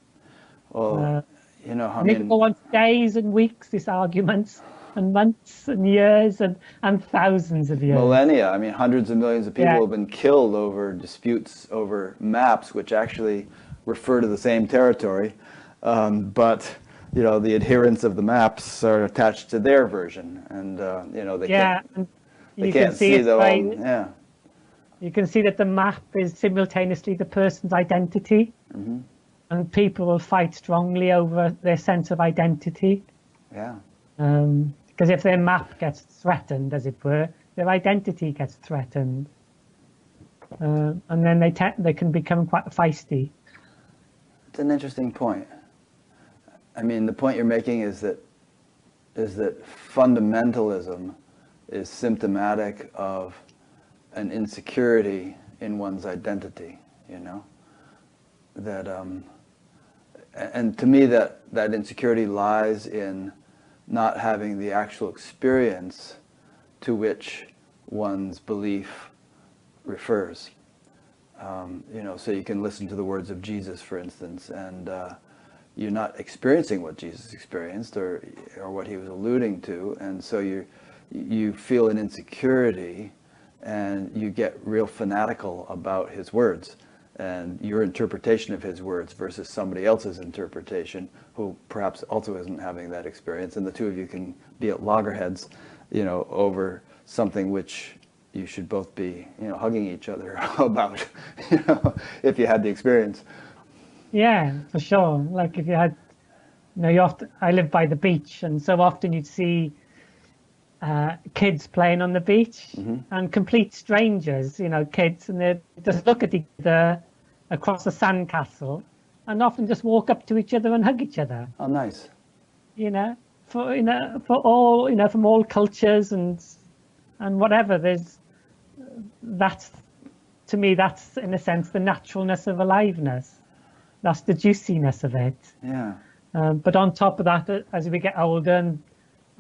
Well, you know, I And it mean, could go on for days and weeks, these arguments, and months and years and thousands of years. millennia. I mean, hundreds of millions of people Yeah. have been killed over disputes over maps, which actually refer to the same territory. But, you know, the adherents of the maps are attached to their version. And, you know, they can't, and they you can't can see see it the by, own, yeah. you can see that the map is simultaneously the person's identity, and people will fight strongly over their sense of identity. Yeah. Because if their map gets threatened, as it were, their identity gets threatened, and then they can become quite feisty. It's an interesting point. I mean, the point you're making is that fundamentalism is symptomatic of an insecurity in one's identity, you know? That, and to me that insecurity lies in not having the actual experience to which one's belief refers. You know, so you can listen to the words of Jesus, for instance, and you're not experiencing what Jesus experienced or what he was alluding to, and so you feel an insecurity, and you get real fanatical about his words and your interpretation of his words versus somebody else's interpretation who perhaps also isn't having that experience, and the two of you can be at loggerheads, you know, over something which you should both be, you know, hugging each other about, you know, if you had the experience. Yeah, for sure. Like if you had, you know, I live by the beach, and so often you'd see kids playing on the beach, and complete strangers, you know, kids, and they just look at each other across the sandcastle, and often just walk up to each other and hug each other. Oh, nice. You know, for all, you know, from all cultures and whatever. That's, to me, that's in a sense the naturalness of aliveness. That's the juiciness of it. Yeah. But on top of that, as we get older, and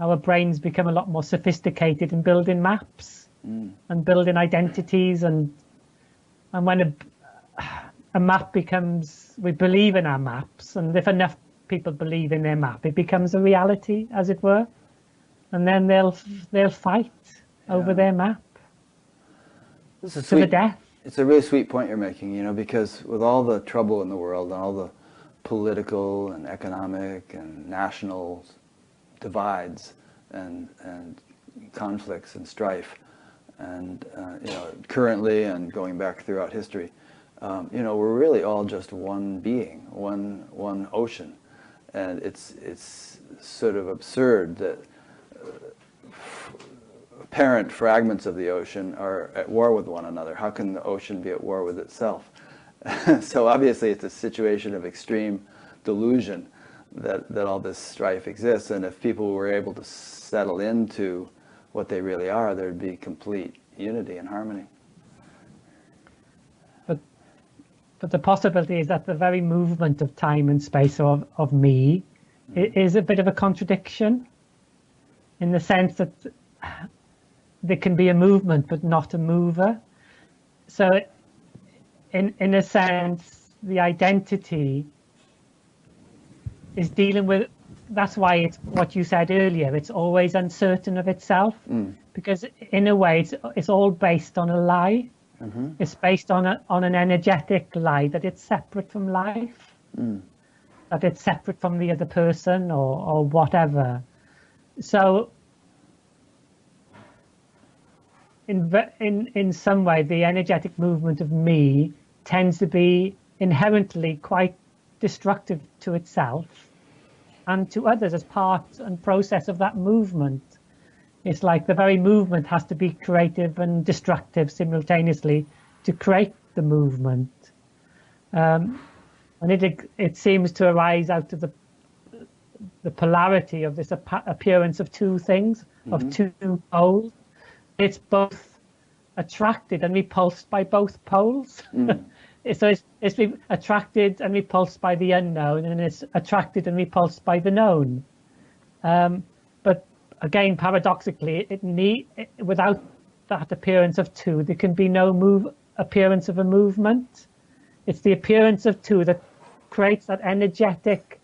our brains become a lot more sophisticated in building maps and building identities, and when a map becomes, we believe in our maps, and if enough people believe in their map, it becomes a reality, as it were, and then they'll fight over their map This is to the sweet. death. It's a really sweet point you're making, you know, because with all the trouble in the world and all the political and economic and national divides and conflicts and strife, and you know, currently and going back throughout history, you know, we're really all just one being, one ocean, and it's sort of absurd that apparent fragments of the ocean are at war with one another. How can the ocean be at war with itself? So obviously it's a situation of extreme delusion that all this strife exists, and if people were able to settle into what they really are, there'd be complete unity and harmony. But the possibility is that the very movement of time and space of me is a bit of a contradiction, in the sense that there can be a movement but not a mover. So in a sense, the identity is dealing with, that's why it's what you said earlier, it's always uncertain of itself, because in a way it's all based on a lie. It's based on an energetic lie, that it's separate from life, that it's separate from the other person or whatever. So in some way, the energetic movement of me tends to be inherently quite destructive to itself and to others as part and process of that movement. It's like the very movement has to be creative and destructive simultaneously to create the movement. And it seems to arise out of the polarity of this appearance of two things, of two poles. It's both attracted and repulsed by both poles. So it's attracted and repulsed by the unknown, and it's attracted and repulsed by the known. But again, paradoxically, without that appearance of two, there can be no appearance of a movement. It's the appearance of two that creates that energetic,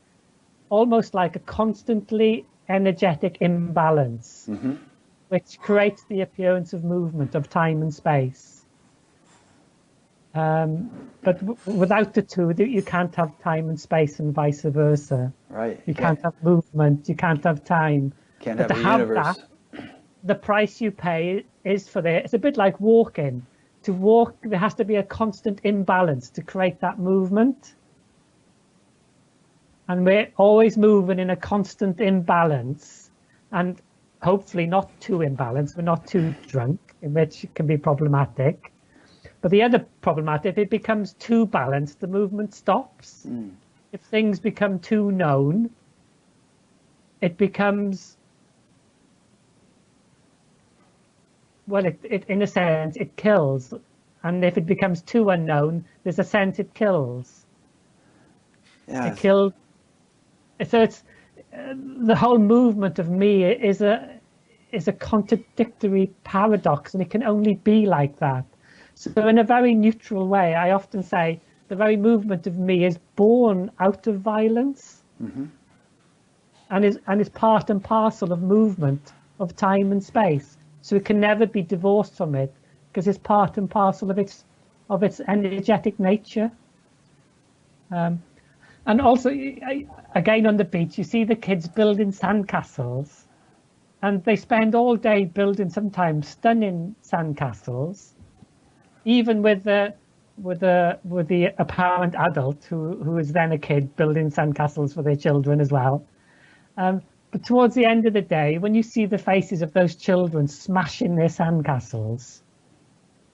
almost like a constantly energetic imbalance, which creates the appearance of movement, of time and space. But without the two, you can't have time and space, and vice versa. Right. You can't have movement. You can't have time. Can't but have to a have universe. that, the price you pay is for that. It's a bit like walking. To walk, there has to be a constant imbalance to create that movement. And we're always moving in a constant imbalance, and hopefully not too imbalanced. We're not too drunk, in which it can be problematic. But the other problematic, if it becomes too balanced, the movement stops. If things become too known, it becomes, well, it in a sense, it kills. And if it becomes too unknown, there's a sense it kills. Yes. It kills. So it's the whole movement of me is a contradictory paradox, and it can only be like that. So in a very neutral way, I often say the very movement of me is born out of violence, and is part and parcel of movement of time and space. So it can never be divorced from it, because it's part and parcel of its energetic nature. And also, again, on the beach, you see the kids building sandcastles, and they spend all day building sometimes stunning sandcastles, even with the apparent adult who is then a kid building sandcastles for their children as well. But towards the end of the day, when you see the faces of those children smashing their sandcastles,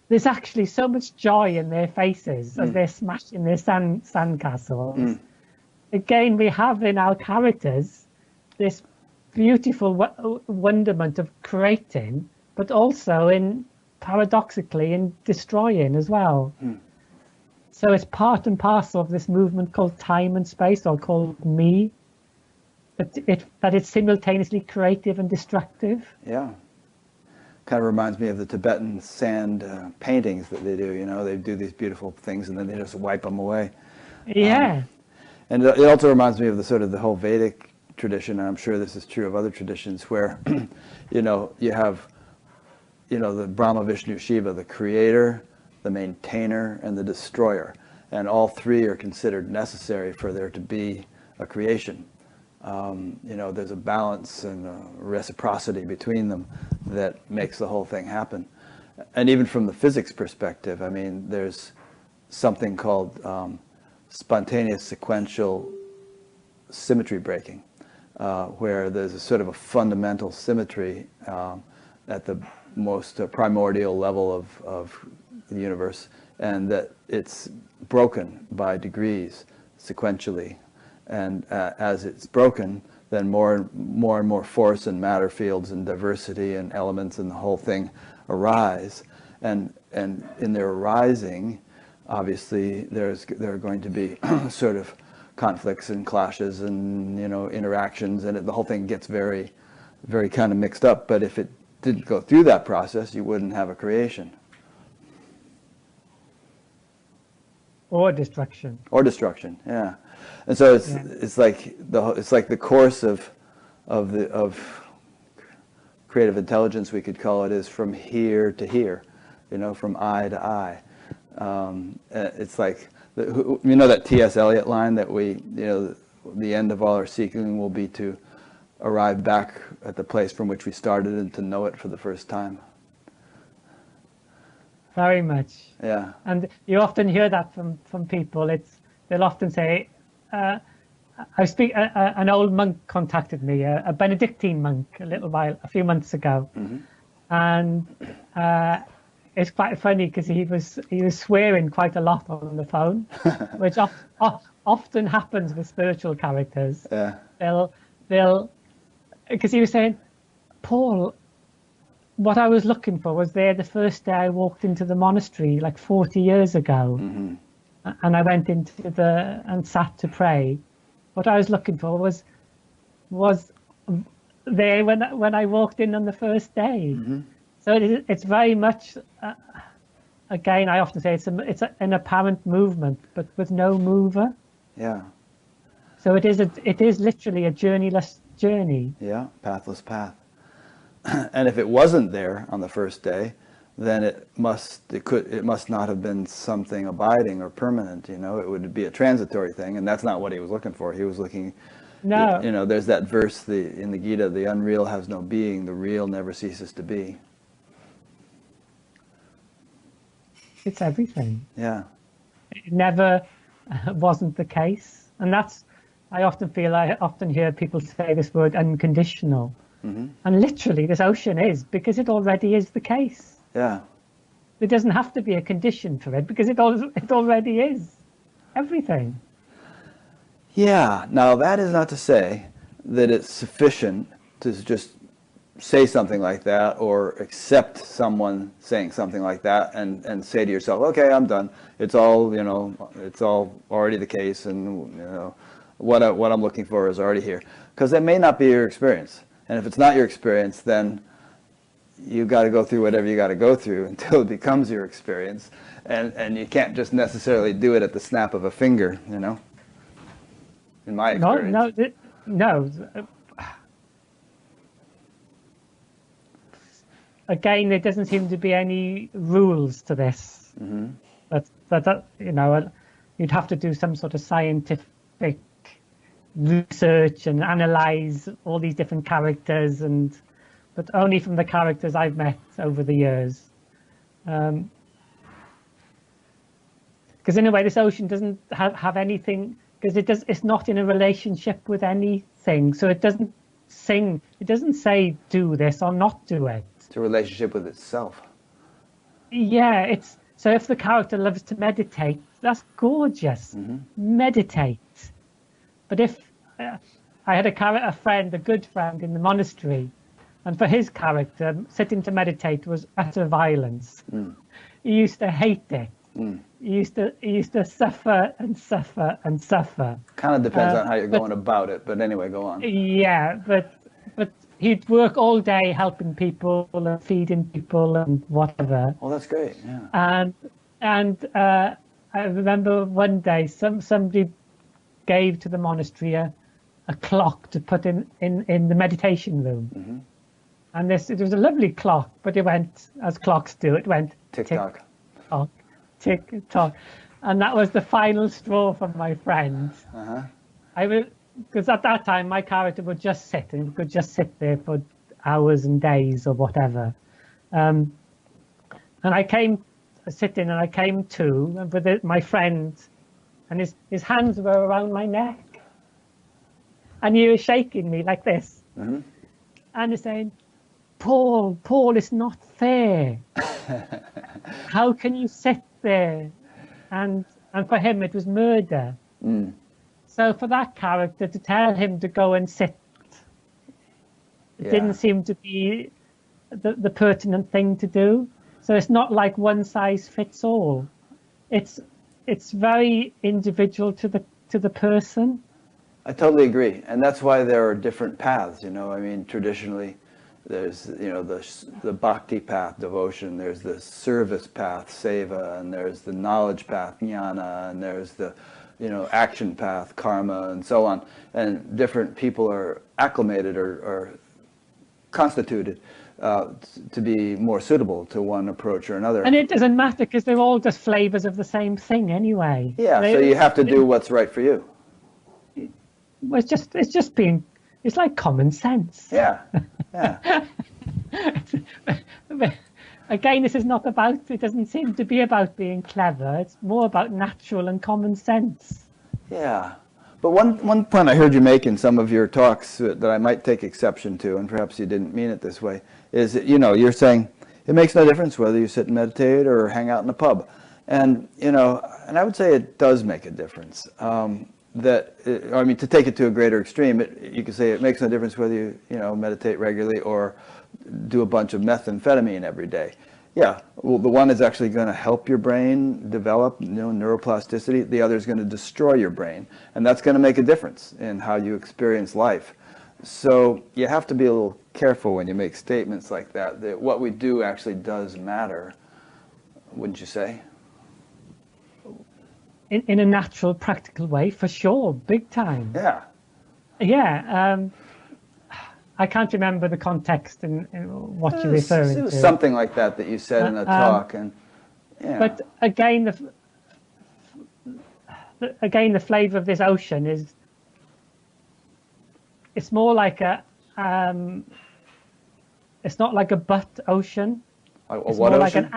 there's actually so much joy in their faces as they're smashing their sandcastles. Again, we have in our characters this beautiful wonderment of creating, but also paradoxically in destroying as well. So it's part and parcel of this movement called time and space, or called me, that it's simultaneously creative and destructive. Yeah. Kind of reminds me of the Tibetan sand paintings that they do. You know, they do these beautiful things and then they just wipe them away. Yeah. And it also reminds me of the whole Vedic tradition, and I'm sure this is true of other traditions, where, you know, you have, you know, the Brahma, Vishnu, Shiva, the creator, the maintainer, and the destroyer. And all three are considered necessary for there to be a creation. You know, there's a balance and a reciprocity between them that makes the whole thing happen. And even from the physics perspective, I mean, there's something called spontaneous sequential symmetry breaking, where there's a sort of a fundamental symmetry at the most primordial level of the universe, and that it's broken by degrees sequentially. And as it's broken, then more and more force and matter fields and diversity and elements and the whole thing arise. And in their arising, obviously there are going to be sort of conflicts and clashes and, you know, interactions, and the whole thing gets very, very kind of mixed up. But if it didn't go through that process, you wouldn't have a creation. Or destruction. Or destruction, yeah. And so it's like the course of creative intelligence, we could call it, is from here to here, you know, from eye to eye. It's like, you know, that T.S. Eliot line that the end of all our seeking will be to arrive back at the place from which we started and to know it for the first time. very much. Yeah. And you often hear that from people. They'll often say, an old monk contacted me, a Benedictine monk, a few months ago, and it's quite funny because he was swearing quite a lot on the phone, which often happens with spiritual characters. Yeah. They'll because he was saying, Paul, what I was looking for was there the first day I walked into the monastery like 40 years ago, and I went and sat to pray. What I was looking for was there when I walked in on the first day. So it's very much again, I often say it's an apparent movement, but with no mover. Yeah. So it is literally a journeyless journey. Yeah, pathless path. And if it wasn't there on the first day, then it must not have been something abiding or permanent. You know, it would be a transitory thing, and that's not what he was looking for. He was looking. No. You know, there's that verse in the Gita: "The unreal has no being; the real never ceases to be." It's everything. Yeah. It never wasn't the case, and I often hear people say this word unconditional. And literally this ocean is, because it already is the case. Yeah. There doesn't have to be a condition for it because it already is everything. Yeah. Now that is not to say that it's sufficient to just say something like that or accept someone saying something like that and say to yourself, okay, I'm done. It's all, it's all already the case, and what I'm looking for is already here. Because that may not be your experience. And if it's not your experience, then you got to go through whatever you got to go through until it becomes your experience. And you can't just necessarily do it at the snap of a finger, in my experience. No. Again, there doesn't seem to be any rules to this. But you'd have to do some sort of scientific research and analyze all these different characters, but only from the characters I've met over the years. Because in a way, this ocean doesn't have anything, because it's not in a relationship with anything. So it doesn't say do this or not do it. It's a relationship with itself. Yeah, so if the character loves to meditate, that's gorgeous. Meditate. But if I had a friend, a good friend in the monastery, and for his character, sitting to meditate was utter violence. He used to hate it. He used to suffer and suffer and suffer. Kind of depends on how you're going about it, but anyway, go on. Yeah, but he'd work all day helping people and feeding people and whatever. Oh, that's great. Yeah. And I remember one day somebody gave to the monastery a clock to put in the meditation room. And it was a lovely clock, but it went, as clocks do, it went tick-tock. Tick-tock, tick-tock. And that was the final straw for my friend. Because at that time, my character would just sit, and could just sit there for hours and days or whatever. And I came to with my friend, and his hands were around my neck. And he was shaking me like this. And he's saying, Paul, it's not fair. How can you sit there? And for him, it was murder. So for that character to tell him to go and sit, it didn't seem to be the pertinent thing to do. So it's not like one size fits all. It's very individual to the person. I totally agree, and that's why there are different paths. I mean, traditionally, there's the bhakti path, devotion. There's the service path, seva, and there's the knowledge path, jnana, and there's the action path, karma, and so on. And different people are acclimated or constituted to be more suitable to one approach or another. And it doesn't matter because they're all just flavors of the same thing anyway. Yeah, so you have to do what's right for you. Well, it's like common sense. Yeah, yeah. again, this is not about, it doesn't seem to be about being clever. It's more about natural and common sense. Yeah. But one point I heard you make in some of your talks that I might take exception to, and perhaps you didn't mean it this way, is that, you're saying it makes no difference whether you sit and meditate or hang out in a pub. And, and I would say it does make a difference. To take it to a greater extreme, you could say it makes no difference whether you, meditate regularly or do a bunch of methamphetamine every day. Yeah, well, the one is actually going to help your brain develop, neuroplasticity. The other is going to destroy your brain, and that's going to make a difference in how you experience life. So you have to be a little careful when you make statements like that, that what we do actually does matter, wouldn't you say? In a natural, practical way, for sure, big time. Yeah. Yeah. I can't remember the context and what you're referring to. It was something like that you said in a talk, and yeah. But again, the flavor of this ocean is, it's more like it's not like a but ocean. It's what more ocean?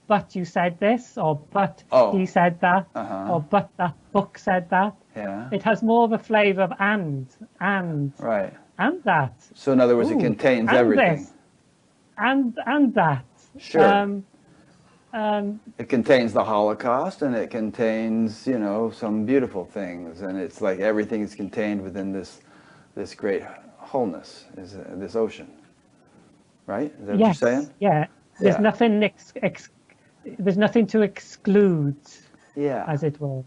But you said this, or but he said that, or but that book said that. Yeah. It has more of a flavor of and right, and that. So in other words, it contains everything. This, and that. Sure. It contains the Holocaust, and it contains, some beautiful things, and it's like everything is contained within this great wholeness, is this ocean. Right? Is that what you're saying? Yeah. There's nothing there's nothing to exclude, as it were.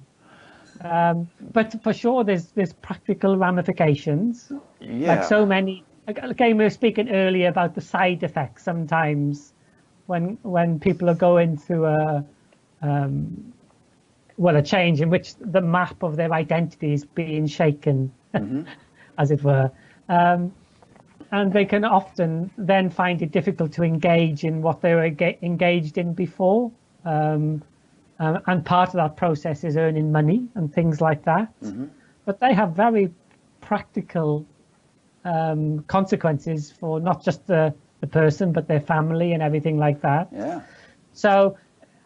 But for sure, there's practical ramifications. Yeah. Like so many. Again, we were speaking earlier about the side effects sometimes when people are going through a change in which the map of their identity is being shaken, as it were. And they can often then find it difficult to engage in what they were engaged in before. And part of that process is earning money and things like that. But they have very practical consequences for not just the person, but their family and everything like that. Yeah. So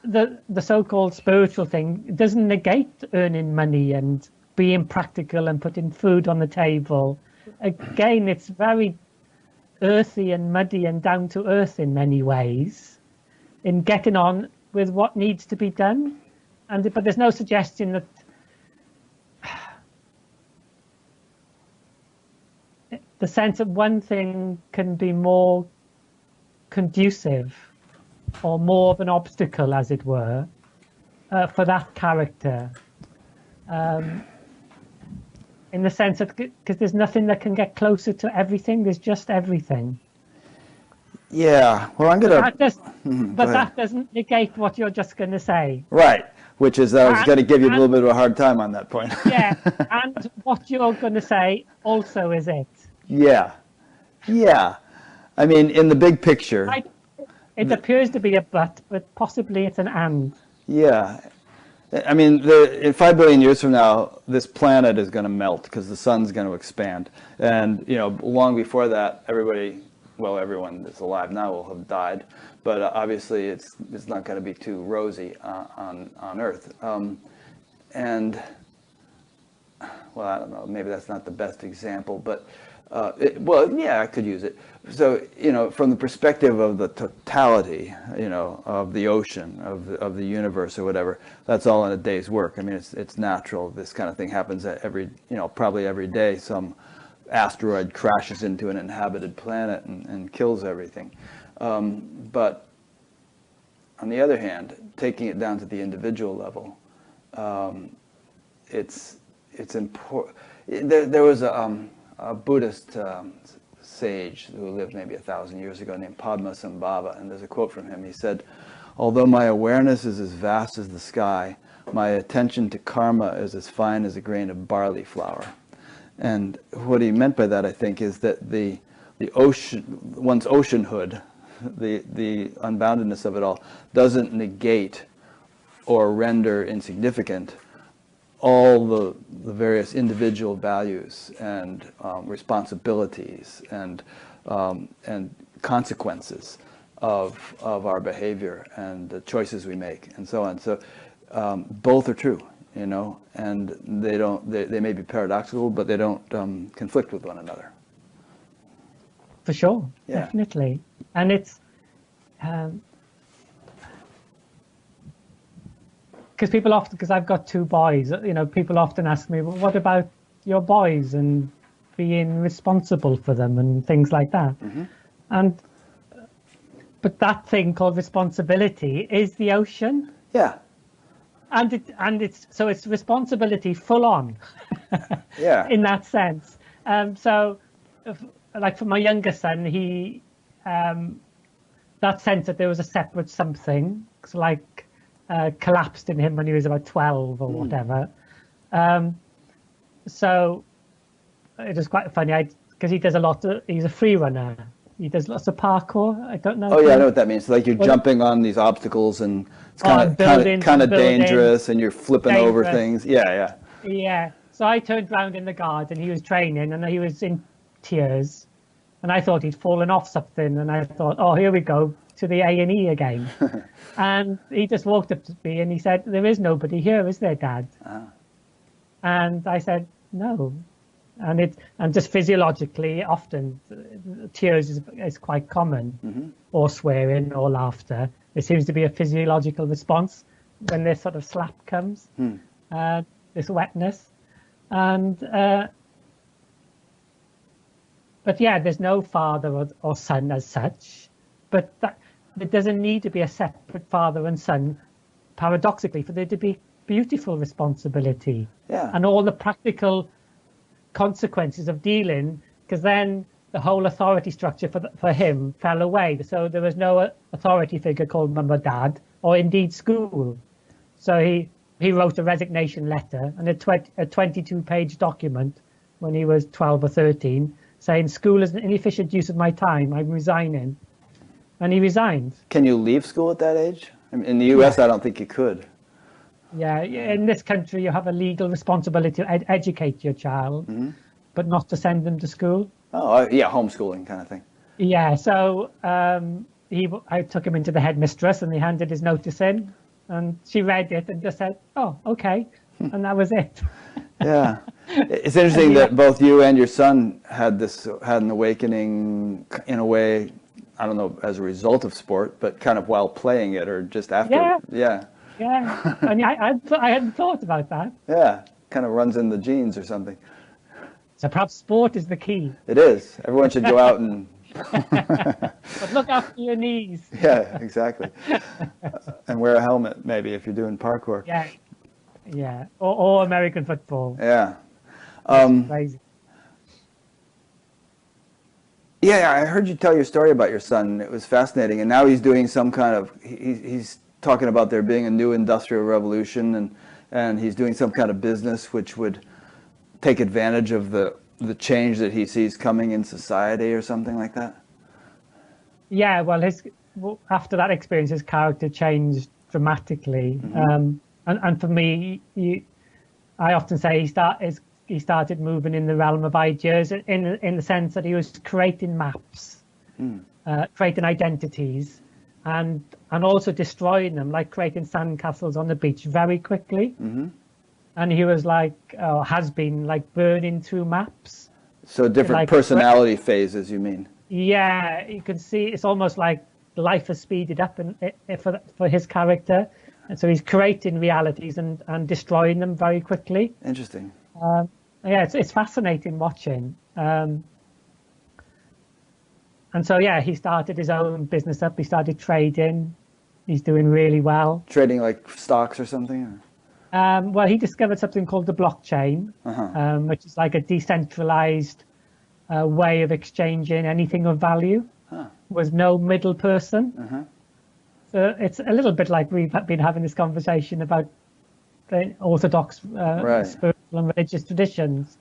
the so-called spiritual thing doesn't negate earning money and being practical and putting food on the table. Again, it's very earthy and muddy and down to earth in many ways in getting on with what needs to be done, but there's no suggestion that the sense of one thing can be more conducive or more of an obstacle, as it were, for that character. In the sense that, because there's nothing that can get closer to everything, there's just everything. Yeah, well, I'm going to... But that doesn't negate what you're just going to say. Right, which is I was going to give you a little bit of a hard time on that point. Yeah, and what you're going to say also is it. Yeah. I mean, in the big picture... It appears to be a but possibly it's an and. Yeah. I mean, in 5 billion years from now, this planet is going to melt because the sun's going to expand. And, long before that, everyone that's alive now will have died. But obviously, it's not going to be too rosy on Earth. And, well, I don't know, maybe that's not the best example, but, I could use it. So, from the perspective of the totality, of the ocean, of the universe or whatever, that's all in a day's work. I mean, it's natural. This kind of thing happens probably every day. Some asteroid crashes into an inhabited planet and kills everything. But on the other hand, taking it down to the individual level, it's important. There was a Buddhist sage who lived maybe 1,000 years ago named Padmasambhava, and there's a quote from him. He said, "Although my awareness is as vast as the sky, my attention to karma is as fine as a grain of barley flour." And what he meant by that, I think, is that the ocean, one's oceanhood, the unboundedness of it all, doesn't negate or render insignificant all the various individual values and responsibilities and consequences of our behavior and the choices we make and so on. So both are true, you know, and they may be paradoxical, but they don't conflict with one another. For sure, Yeah. definitely. And it's because because I've got two boys, you know, people often ask me, well, what about your boys and being responsible for them and things like that. And but that thing called responsibility is the ocean. Yeah. And it's responsibility full on. Yeah. In that sense. So like for my younger son, he that sense that there was a separate something, so like collapsed in him when he was about 12 or whatever. So it was quite funny because he does he's a free runner. He does lots of parkour. I don't know. Oh yeah, I know what that means. Like you're jumping on these obstacles and it's kind of dangerous and you're flipping over things. Yeah. Yeah. So I turned round in the garden. He was training and he was in tears. And I thought he'd fallen off something. And I thought, oh, here we go to the A&E again. And he just walked up to me and he said, there is nobody here, is there, Dad? And I said, no. And just physiologically, often tears is quite common, or swearing or laughter. There seems to be a physiological response when this sort of slap comes, this wetness. And but yeah, there's no father or son as such, but there doesn't need to be a separate father and son, paradoxically, for there to be beautiful responsibility and all the practical consequences of dealing, because then the whole authority structure for him fell away. So there was no authority figure called mum or dad, or indeed school. So he wrote a resignation letter and a 22-page document when he was 12 or 13, saying school is an inefficient use of my time, I'm resigning. And he resigned. Can you leave school at that age? I mean, in the US, I don't think you could. Yeah, in this country, you have a legal responsibility to educate your child, but not to send them to school. Oh, yeah, homeschooling kind of thing. Yeah, so I took him into the headmistress and he handed his notice in and she read it and just said, oh, okay. And that was it. Yeah. It's interesting that both you and your son had an awakening in a way, I don't know, as a result of sport, but kind of while playing it or just after. Yeah. And I hadn't thought about that. Yeah, kind of runs in the genes or something. So perhaps sport is the key. It is. Everyone should go out and... But look after your knees. Yeah, exactly. And wear a helmet, maybe, if you're doing parkour. Yeah. Or American football. Yeah. Crazy. Yeah, I heard you tell your story about your son. It was fascinating. And now he's doing some kind of... He's talking about there being a new industrial revolution, and he's doing some kind of business which would take advantage of the change that he sees coming in society or something like that. Yeah, well, after that experience, his character changed dramatically. And for me, I often say he started moving in the realm of ideas in the sense that he was creating maps, creating identities, and also destroying them, like creating sandcastles on the beach very quickly. And he was has been burning through maps. So different personality phases, you mean? Yeah, you can see it's almost like life has speeded up for his character. And so he's creating realities and destroying them very quickly. Interesting. Yeah, it's fascinating watching. And so, yeah, he started his own business up. He started trading. He's doing really well. Trading like stocks or something? Well, he discovered something called the blockchain, which is like a decentralized way of exchanging anything of value with no middle person. So it's a little bit like we've been having this conversation about the Orthodox spiritual and religious traditions.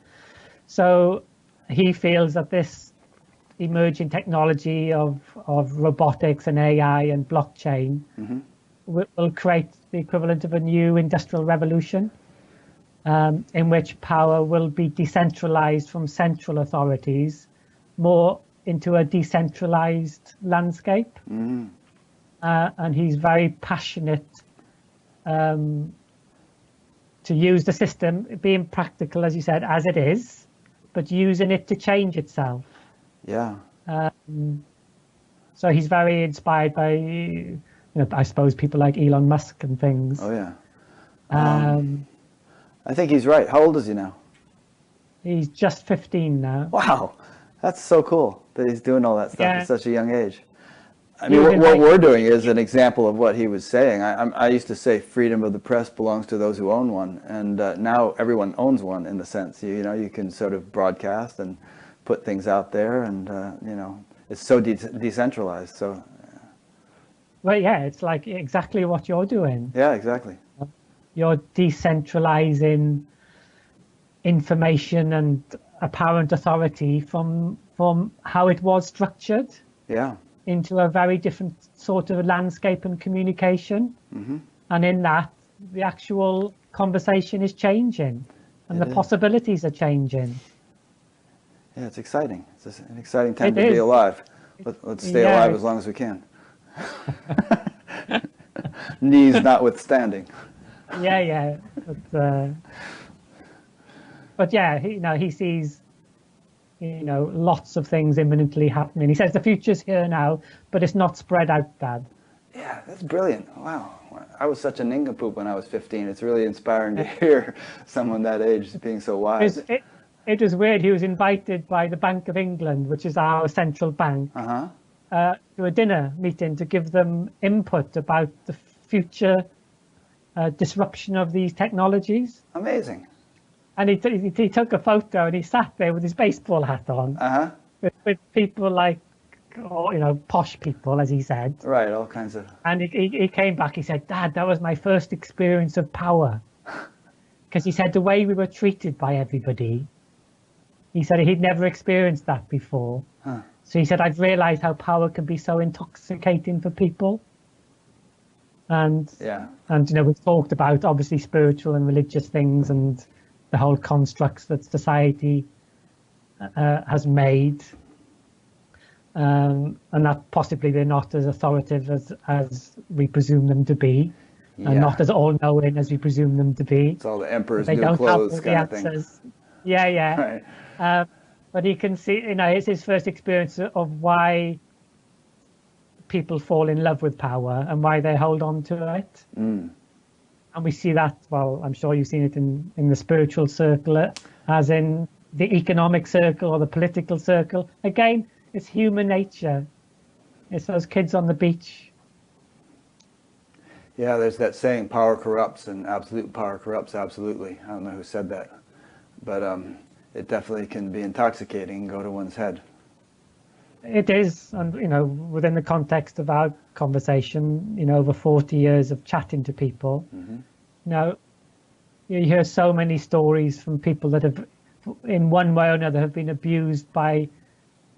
So he feels that this emerging technology of robotics and AI and blockchain will create the equivalent of a new industrial revolution in which power will be decentralized from central authorities, more into a decentralized landscape. And he's very passionate to use the system, being practical, as you said, as it is, but using it to change itself. Yeah. So he's very inspired by, I suppose, people like Elon Musk and things. Oh, yeah. I think he's right. How old is he now? He's just 15 now. Wow. That's so cool that he's doing all that stuff at such a young age. I mean, what we're doing is an example of what he was saying. I used to say freedom of the press belongs to those who own one, and now everyone owns one in the sense, you can sort of broadcast and put things out there, and it's so decentralized. So, well, yeah, it's like exactly what you're doing. Yeah, exactly. You're decentralizing information and apparent authority from how it was structured. Yeah. Into a very different sort of landscape and communication. And in that, the actual conversation is changing, and the possibilities are changing. Yeah, it's exciting. It's an exciting time to be alive. Let's stay alive as long as we can. Knees notwithstanding. Yeah. But yeah, he sees lots of things imminently happening. He says the future's here now, but it's not spread out, Dad. Yeah, that's brilliant. Wow. I was such a nincompoop when I was 15. It's really inspiring to hear someone that age being so wise. It was weird. He was invited by the Bank of England, which is our central bank, to a dinner meeting to give them input about the future disruption of these technologies. Amazing. And he took a photo, and he sat there with his baseball hat on, with people like, posh people, as he said. Right, all kinds of. And he came back. He said, "Dad, that was my first experience of power," because he said the way we were treated by everybody. He said he'd never experienced that before. So he said, "I've realised how power can be so intoxicating for people." And we've talked about obviously spiritual and religious things and the whole constructs that society has made, and that possibly they're not as authoritative as we presume them to be, and not as all-knowing as we presume them to be. It's all the emperor's new clothes kind of thing. Yeah. Right. But he can see, it's his first experience of why people fall in love with power and why they hold on to it. And we see that, well, I'm sure you've seen it in the spiritual circle, as in the economic circle or the political circle. Again, it's human nature. It's those kids on the beach. Yeah, there's that saying, power corrupts, and absolute power corrupts absolutely. I don't know who said that. But it definitely can be intoxicating and go to one's head. It is, and within the context of our conversation, over 40 years of chatting to people, you hear so many stories from people that have, in one way or another, have been abused by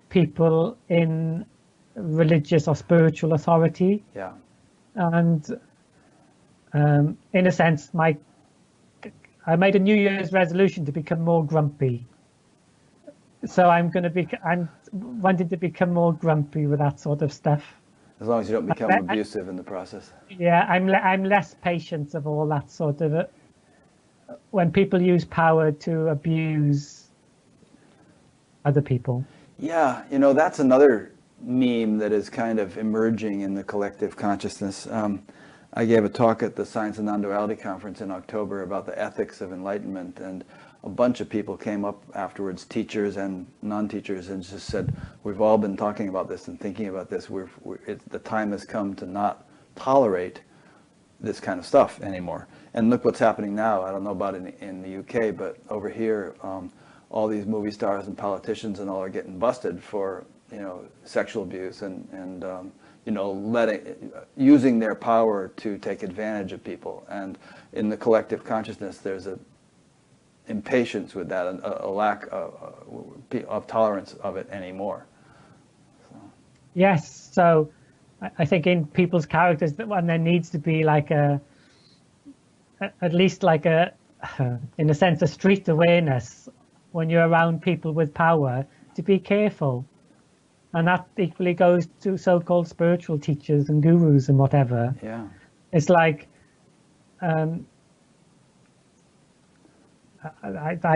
people in religious or spiritual authority. Yeah. And in a sense, I made a New Year's resolution to become more grumpy. So I'm wanting to become more grumpy with that sort of stuff. As long as you don't become abusive in the process. Yeah, I'm less patient of all that sort of when people use power to abuse other people. Yeah, that's another meme that is kind of emerging in the collective consciousness. I gave a talk at the Science and Non-Duality Conference in October about the ethics of enlightenment, and a bunch of people came up afterwards, teachers and non-teachers, and just said, we've all been talking about this and thinking about this. The time has come to not tolerate this kind of stuff anymore. And look what's happening now. I don't know about in the UK, but over here, all these movie stars and politicians and all are getting busted for sexual abuse and using their power to take advantage of people. And in the collective consciousness, there's a impatience with that, a lack of tolerance of it anymore. So. Yes, so I think in people's characters, that when there needs to be like at least like in a sense, a street awareness when you're around people with power to be careful. And that equally goes to so-called spiritual teachers and gurus and whatever. Yeah. It's like, I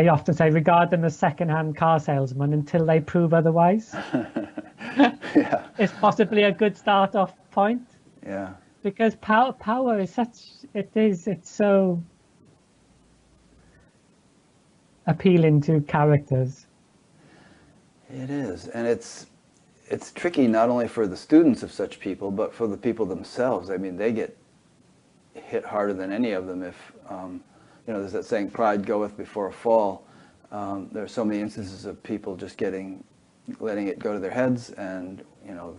often say, regard them as second-hand car salesmen until they prove otherwise. Yeah. It's possibly a good start-off point, Yeah. because power is it's so appealing to characters. It is, and it's tricky not only for the students of such people, but for the people themselves. I mean, they get hit harder than any of them if, there's that saying, pride goeth before a fall. There are so many instances of people just letting it go to their heads, and,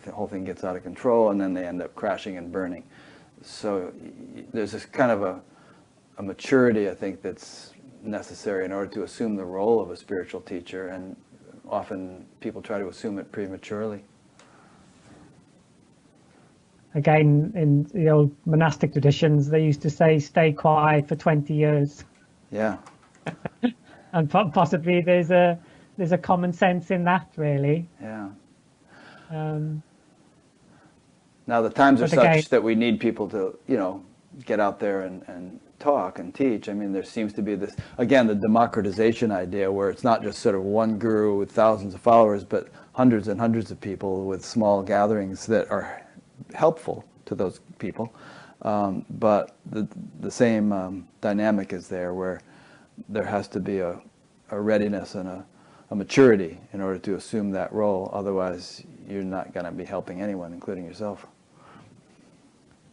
the whole thing gets out of control, and then they end up crashing and burning. So there's this kind of a maturity, I think, that's necessary in order to assume the role of a spiritual teacher, and often people try to assume it prematurely. Again, in the old monastic traditions, they used to say, stay quiet for 20 years. Yeah. And possibly there's a common sense in that, really. Yeah. Um, Now the times are But again- such that we need people to, get out there and talk and teach. I mean, there seems to be this, again, the democratization idea, where it's not just sort of one guru with thousands of followers, but hundreds and hundreds of people with small gatherings that are helpful to those people. But the same dynamic is there, where there has to be a readiness and a maturity in order to assume that role. Otherwise, you're not going to be helping anyone, including yourself.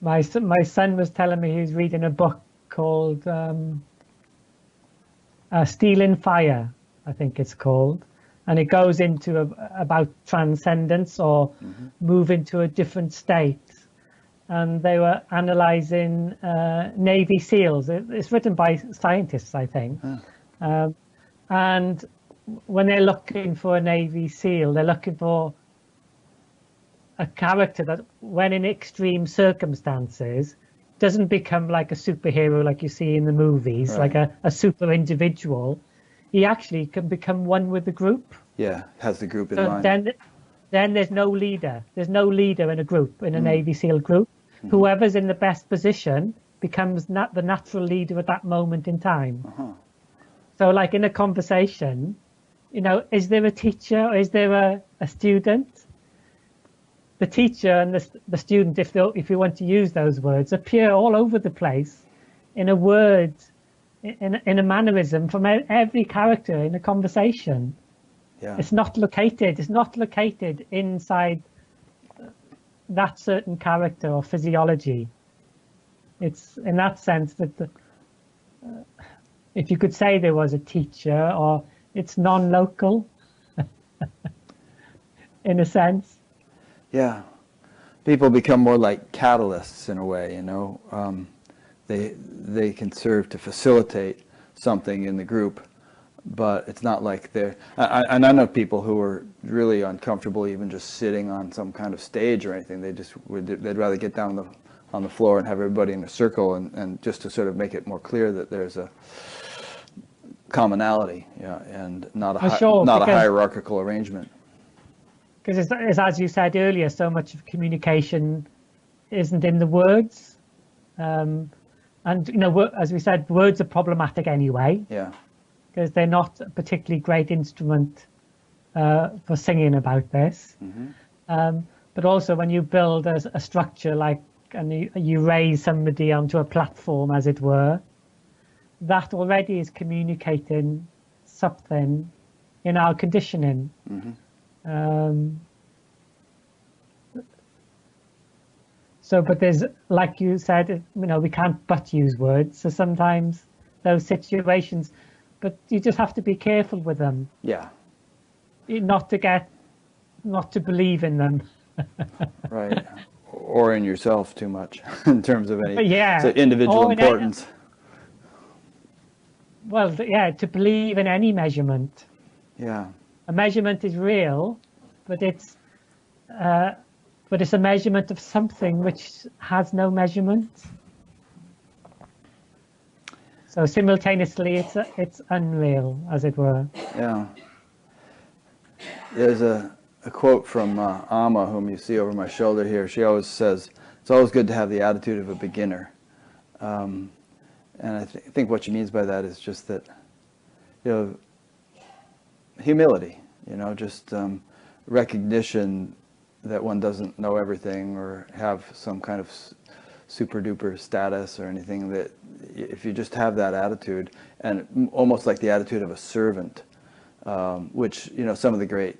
my son was telling me he was reading a book called Steel and Fire, I think it's called. And it goes into about transcendence, or move into a different state. And they were analyzing Navy SEALs. It's written by scientists, I think. And when they're looking for a Navy SEAL, they're looking for a character that, when in extreme circumstances, doesn't become like a superhero like you see in the movies, Right. like a super individual. He actually can become one with the group. Yeah, has the group in So mind. then there's no leader. There's no leader in a group, in a Navy SEAL group. Whoever's in the best position becomes the natural leader at that moment in time. So like in a conversation, is there a teacher or is there a student? The teacher and the student, if you want to use those words, appear all over the place in a word, in a mannerism from every character in a conversation. Yeah. It's not located inside that certain character or physiology. It's in that sense that if you could say there was a teacher, or it's non-local in a sense. Yeah, people become more like catalysts in a way. They can serve to facilitate something in the group, but it's not like they're. And I know people who are really uncomfortable even just sitting on some kind of stage or anything. They'd rather get down on the floor and have everybody in a circle, and just to sort of make it more clear that there's a commonality, and not a hierarchical arrangement. Because as you said earlier, so much of communication isn't in the words. And, as we said, words are problematic anyway. Yeah. Because they're not a particularly great instrument for singing about this. But also when you build a structure and you raise somebody onto a platform, as it were, that already is communicating something in our conditioning. But there's, like you said, we can't but use words. So sometimes those situations, but you just have to be careful with them. Yeah. Not to believe in them. Right. Or in yourself too much in terms of any individual Or importance. To believe in any measurement. Yeah. A measurement is real, but it's a measurement of something which has no measurement. So simultaneously, it's unreal, as it were. Yeah. There's a a quote from Amma, whom you see over my shoulder here. She always says, "It's always good to have the attitude of a beginner." And I think what she means by that is just that, humility, just recognition that one doesn't know everything or have some kind of super duper status or anything. That if you just have that attitude, and almost like the attitude of a servant, which some of the great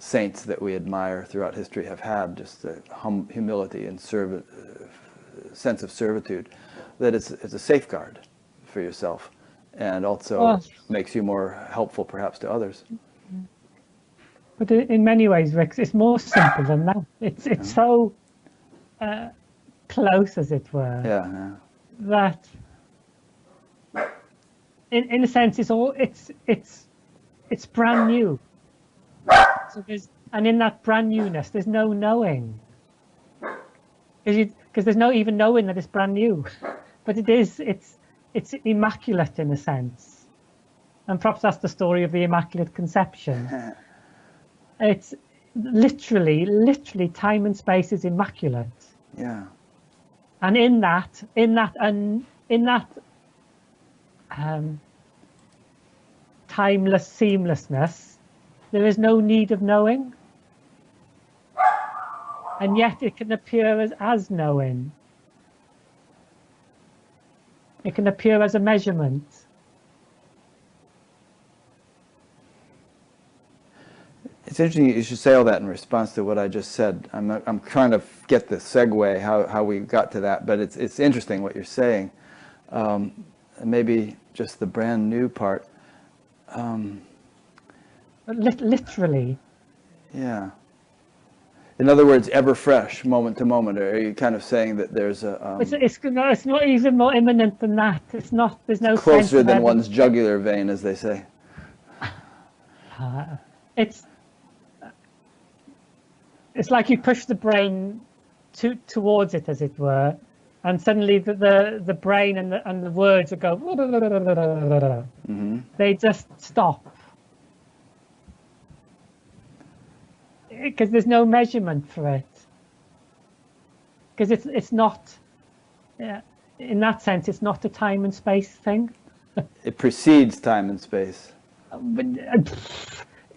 saints that we admire throughout history have had, just the humility and sense of servitude, that it's a safeguard for yourself, and also makes you more helpful perhaps to others. But in many ways, Rick, it's more simple than that. It's so close, as it were. Yeah. That in a sense it's brand new. So and in that brand newness, there's no knowing, because there's no even knowing that it's brand new. But it's immaculate in a sense, and perhaps that's the story of the Immaculate Conception. It's literally time and space is immaculate. Yeah. And in that timeless seamlessness, there is no need of knowing, and yet it can appear as knowing. It can appear as a measurement. It's interesting you should say all that in response to what I just said. I'm trying to get the segue how we got to that, but it's interesting what you're saying. Maybe just the brand new part. Literally. Yeah. In other words, ever fresh, moment to moment. Or are you kind of saying that there's a? It's not even more imminent than that. It's not. There's no closer than one's jugular vein, as they say. It's like you push the brain towards it, as it were, and suddenly the brain and the words go. They just stop. Because there's no measurement for it. Because it's not, in that sense, it's not a time and space thing. It precedes time and space.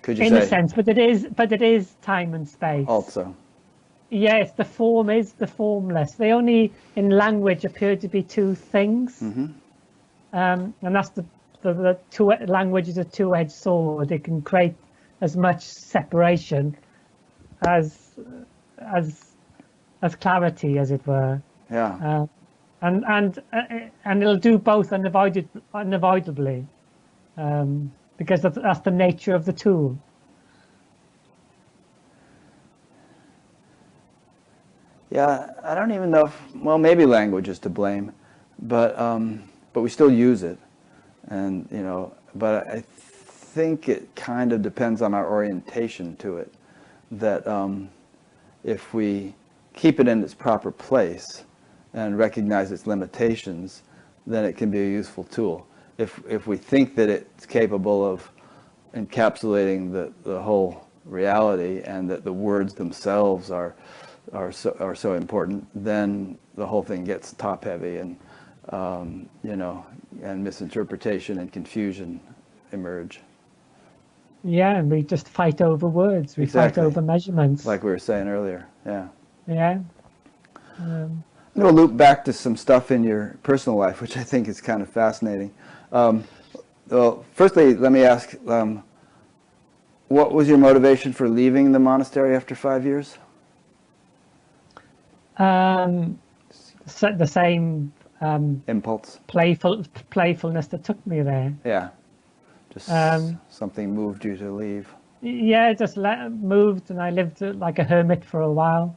Could you say? In a sense, but it is time and space. Also. Yes, the form is the formless. They only in language appear to be two things, and that's the two. Language is a two-edged sword. It can create as much separation as clarity, as it were. Yeah. And it'll do both unavoidably, because that's the nature of the tool. Yeah, I don't even know if, well, maybe language is to blame, but we still use it, and but I think it kind of depends on our orientation to it. That if we keep it in its proper place and recognize its limitations, then it can be a useful tool. If we think that it's capable of encapsulating the whole reality, and that the words themselves are so important, then the whole thing gets top heavy, and and misinterpretation and confusion emerge. Yeah, and we just fight over words. We fight over measurements. Like we were saying earlier, yeah. Yeah. I'm going to loop back to some stuff in your personal life, which I think is kind of fascinating. Well, firstly, let me ask, what was your motivation for leaving the monastery after 5 years? The same impulse, playfulness that took me there. Yeah. Just something moved you to leave. Yeah, just moved, and I lived like a hermit for a while,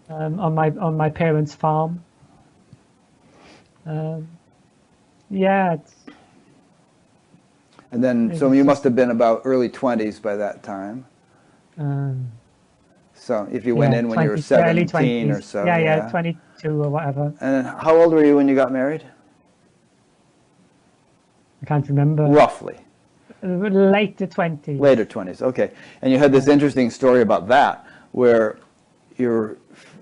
on my parents' farm. Yeah. And then, so you must have been about early 20s by that time. So if you went in when you were 17 or so. Yeah, 22 or whatever. And how old were you when you got married? I can't remember. Roughly. Later 20s. Later 20s, okay. And you had this interesting story about that, where your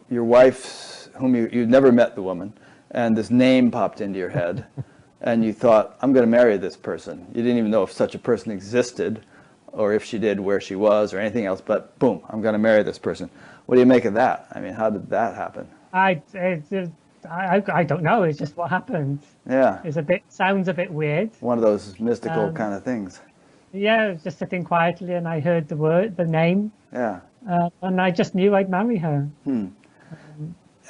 wife's, whom you'd never met the woman, and this name popped into your head, and you thought, I'm going to marry this person. You didn't even know if such a person existed, or if she did, where she was, or anything else, but boom, I'm going to marry this person. What do you make of that? I mean, how did that happen? I don't know. It's just what happened. Yeah. Sounds a bit weird. One of those mystical kind of things. Yeah, I was just sitting quietly and I heard the name. Yeah. And I just knew I'd marry her.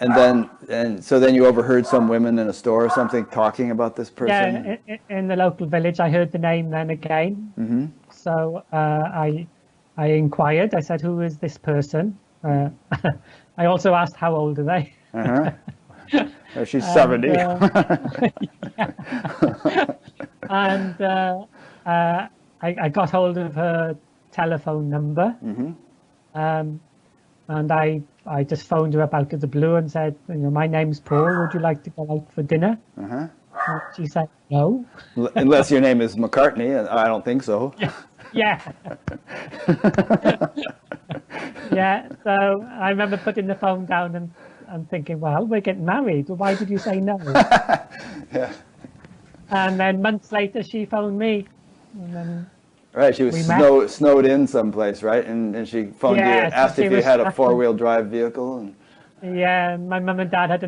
And so then you overheard some women in a store or something talking about this person? Yeah, in the local village, I heard the name then again. Mm-hmm. So I inquired. I said, "Who is this person?" I also asked, "How old are they?" Uh-huh. She's 70. And I got hold of her telephone number. Mm-hmm. And I just phoned her up out of the blue and said, "My name's Paul. Would you like to go out for dinner?" Uh-huh. And she said, "No." Unless your name is McCartney, and I don't think so. Yeah. Yeah. So I remember putting the phone down and thinking, well, we're getting married. Why did you say no? Yeah. And then months later, she phoned me. And then Right, she was snowed in someplace, right? And she phoned you and asked if you had a four-wheel drive vehicle. And... Yeah, my mum and dad had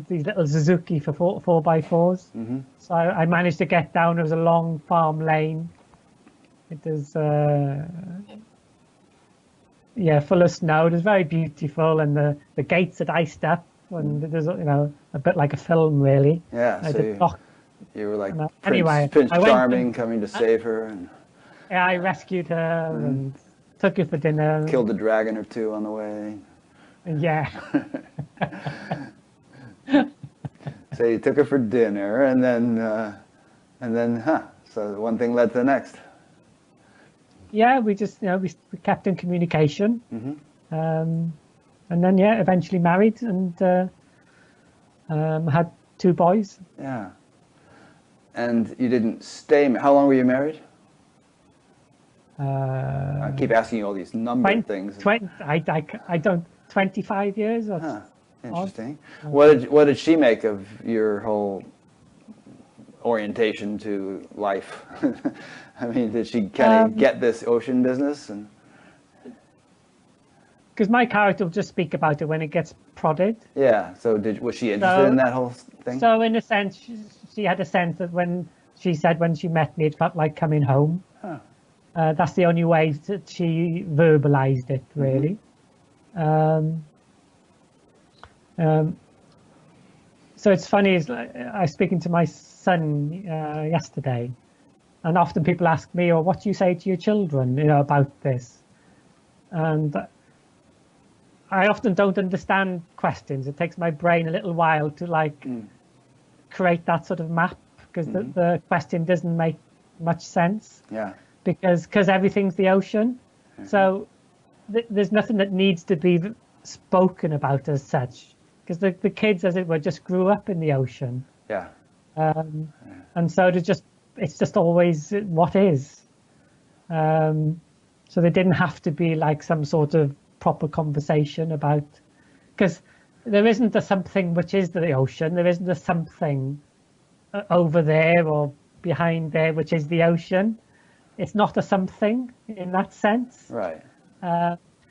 these little Suzuki for 4x4s. Mm-hmm. So I managed to get down. It was a long farm lane. It was, full of snow. It was very beautiful, and the gates had iced up, and it was, a bit like a film, really. Yeah, so you were like Prince Charming coming to save her. And... Yeah, I rescued her and took her for dinner. Killed a dragon or two on the way. Yeah. So you took her for dinner, and then, so one thing led to the next. Yeah, we just, we kept in communication. Mm-hmm. And then, eventually married and had 2 boys. Yeah. And you didn't stay, how long were you married? I keep asking you all these number things. 25 years. Or interesting. What did she make of your whole orientation to life? I mean, did she kind of get this ocean business? And because my character will just speak about it when it gets prodded. Yeah. So was she interested in that whole thing? So in a sense, she had a sense that when she met me, it felt like coming home. Huh. That's the only way that she verbalized it, really. Mm-hmm. So it's funny, I was speaking to my son yesterday, and often people ask me, "Or what do you say to your children, about this?" And I often don't understand questions. It takes my brain a little while to create that sort of map, because the question doesn't make much sense. Yeah. Because everything's the ocean, so there's nothing that needs to be spoken about as such. Because the kids, as it were, just grew up in the ocean. Yeah. And so it's just always what is. So there didn't have to be like some sort of proper conversation about, because there isn't a something which is the ocean. There isn't a something over there or behind there which is the ocean. It's not a something in that sense. Right.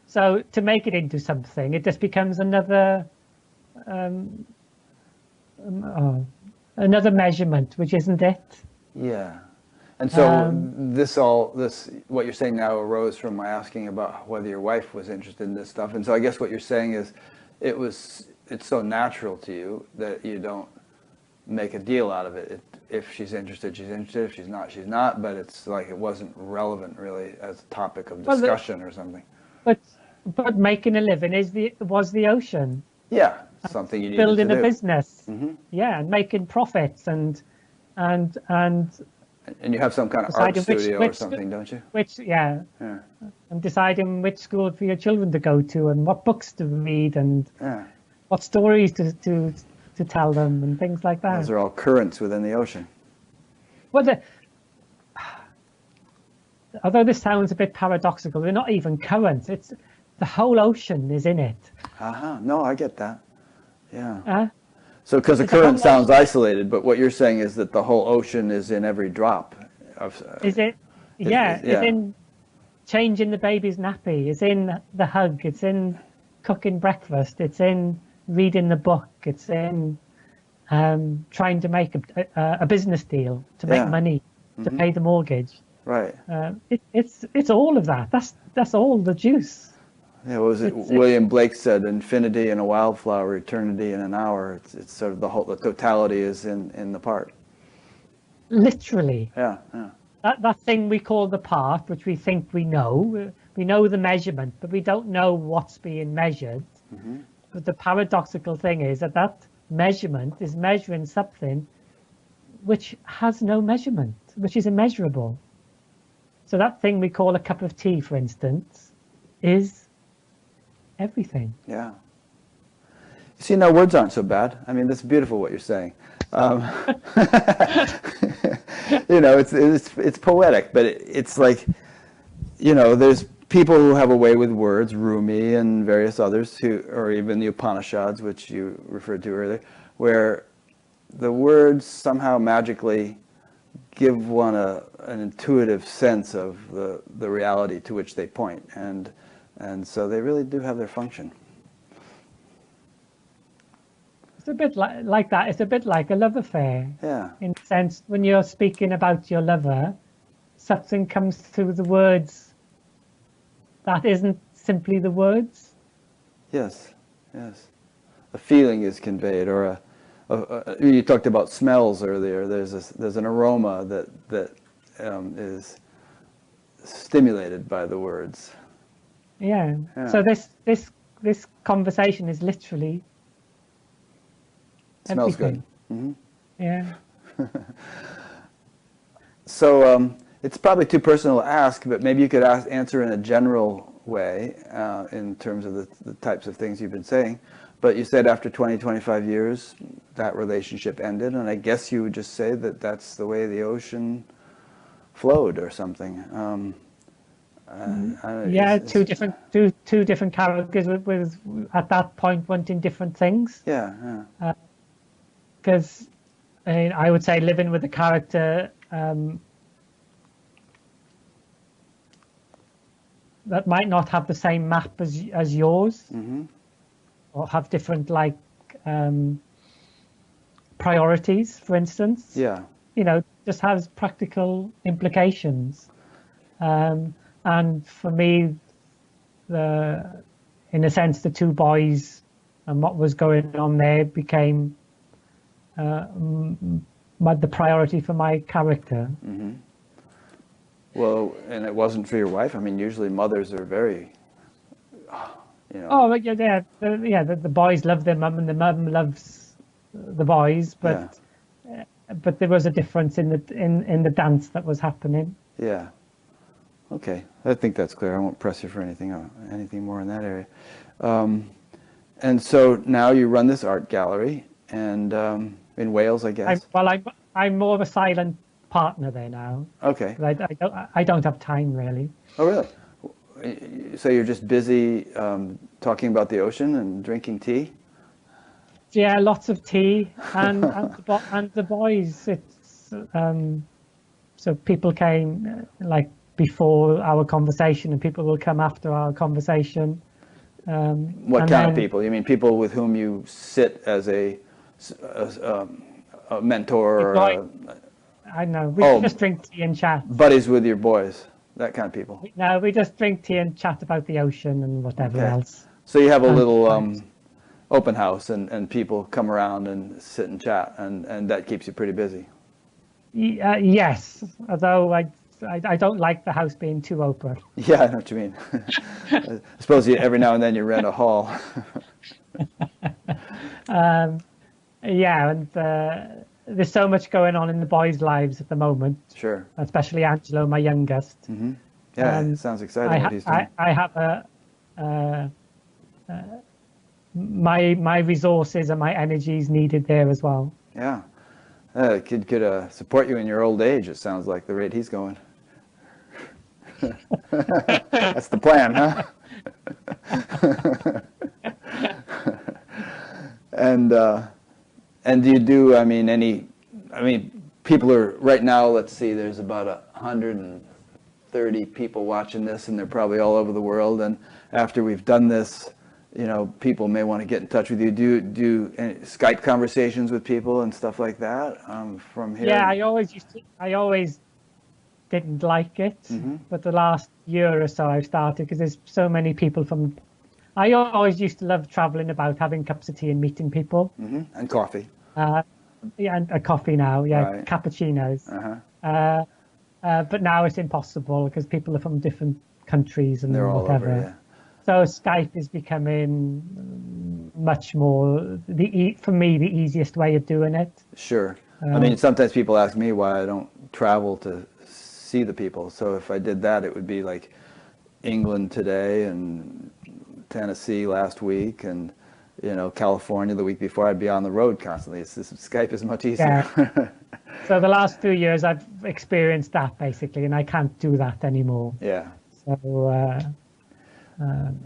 So to make it into something, it just becomes another measurement, which isn't it. Yeah. And so this what you're saying now arose from my asking about whether your wife was interested in this stuff. And so I guess what you're saying is it's so natural to you that you don't make a deal out of it. If she's interested, she's interested. If she's not, she's not. But it's like it wasn't relevant really as a topic of discussion or something. But making a living was the ocean. Yeah, something you needed building to do. A business. Mm-hmm. Yeah, and making profits and you have some kind of art studio or something, don't you? Yeah. And deciding which school for your children to go to and what books to read and what stories to tell them and things like that. Those are all currents within the ocean. Well, although this sounds a bit paradoxical, they're not even currents. It's the whole ocean is in it. No, I get that. Yeah. Uh, So, because the it's a whole current sounds ocean. isolated, but what you're saying is that the whole ocean is in every drop of. Is it? Yeah, it's Yeah. in changing the baby's nappy. It's in the hug. It's in cooking breakfast. It's in reading the book. It's in trying to make a business deal to make Yeah. money to pay the mortgage. Right. It's all of that. That's all the juice. Yeah, what was it? William Blake said, "Infinity in a wildflower, eternity in an hour." It's sort of the totality is in the part. Literally, Yeah, yeah, that thing we call the part, which we think we know the measurement, but we don't know what's being measured. But the paradoxical thing is that measurement is measuring something which has no measurement, which is immeasurable. So that thing we call a cup of tea, for instance, is everything. yeah. You see, now words aren't so bad. I mean, that's beautiful what you're saying. It's poetic, but it's like, there's people who have a way with words, Rumi and various others, or even the Upanishads, which you referred to earlier, where the words somehow magically give one an intuitive sense of the reality to which they point, and so they really do have their function. It's a bit like that. It's a bit like a love affair. Yeah. In the sense, when you're speaking about your lover, something comes through the words that isn't simply the words. Yes, yes. A feeling is conveyed, or you talked about smells earlier. There's an aroma that is stimulated by the words. Yeah. Yeah. So this conversation is literally Smells everything. good. Yeah. So it's probably too personal to ask, but maybe you could answer in a general way in terms of the types of things you've been saying. But you said after 20, 25 years, that relationship ended, and I guess you would just say that that's the way the ocean flowed or something. Yeah, two different characters with at that point wanting different things. Yeah, yeah. Because I would say living with a character that might not have the same map as yours, or have different priorities, for instance. Yeah. Just has practical implications. And for me, in a sense, the two boys and what was going on there became the priority for my character. Well, and it wasn't for your wife. I mean, usually mothers are very, Oh, yeah. The boys love their mum, and the mum loves the boys, but there was a difference in the dance that was happening. Yeah. Okay, I think that's clear. I won't press you for anything more in that area. And so now you run this art gallery, and in Wales, I guess. I'm more of a silent partner there now. Okay. I don't have time really. Oh, really? So you're just busy talking about the ocean and drinking tea? Yeah, lots of tea and the boys. It's so people came before our conversation, and people will come after our conversation. What kind of people? You mean people with whom you sit as a mentor? Or I know. We just drink tea and chat. Buddies with your boys, that kind of people. No, we just drink tea and chat about the ocean and whatever else. So you have a little open house, and people come around and sit and chat, and that keeps you pretty busy. Yes, although I don't like the house being too open. Yeah, I know what you mean. I suppose every now and then you rent a hall. Yeah, and there's so much going on in the boys' lives at the moment. Sure. Especially Angelo, my youngest. Yeah, it sounds exciting what he's doing. I have my resources and my energies needed there as well. Yeah. The kid could support you in your old age, it sounds like, the rate he's going. That's the plan, huh? And do you do, I mean, people are, right now, let's see, there's about 130 people watching this, and they're probably all over the world. And after we've done this, people may want to get in touch with you. Do any Skype conversations with people and stuff like that from here? Yeah, I always didn't like it, but the last year or so I've started because there's so many people from. I always used to love traveling about, having cups of tea and meeting people. And coffee. Yeah, and a coffee now. Yeah, Right. cappuccinos. But now it's impossible because people are from different countries and They're all whatever. over, yeah. So Skype is becoming much more for me the easiest way of doing it. Sure. I mean, sometimes people ask me why I don't travel to see the people. So if I did that, it would be like England today and Tennessee last week and California the week before. I'd be on the road constantly. Skype is much easier. Yeah. So the last 2 years I've experienced that basically, and I can't do that anymore. Yeah. So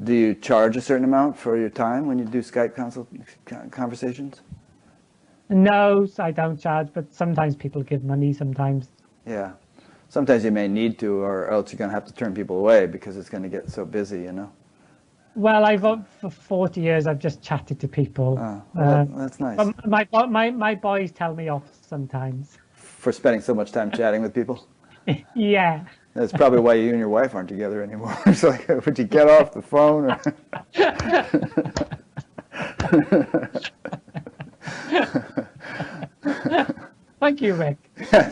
do you charge a certain amount for your time when you do Skype conversations? no, I don't charge, but sometimes people give money. Sometimes. Yeah. Sometimes you may need to, or else you're going to have to turn people away because it's going to get so busy, Well, for 40 years I've just chatted to people. Oh, well, that's nice. My boys tell me off sometimes. For spending so much time chatting with people? Yeah. That's probably why you and your wife aren't together anymore. It's like, would you get off the phone? Thank you, Rick. I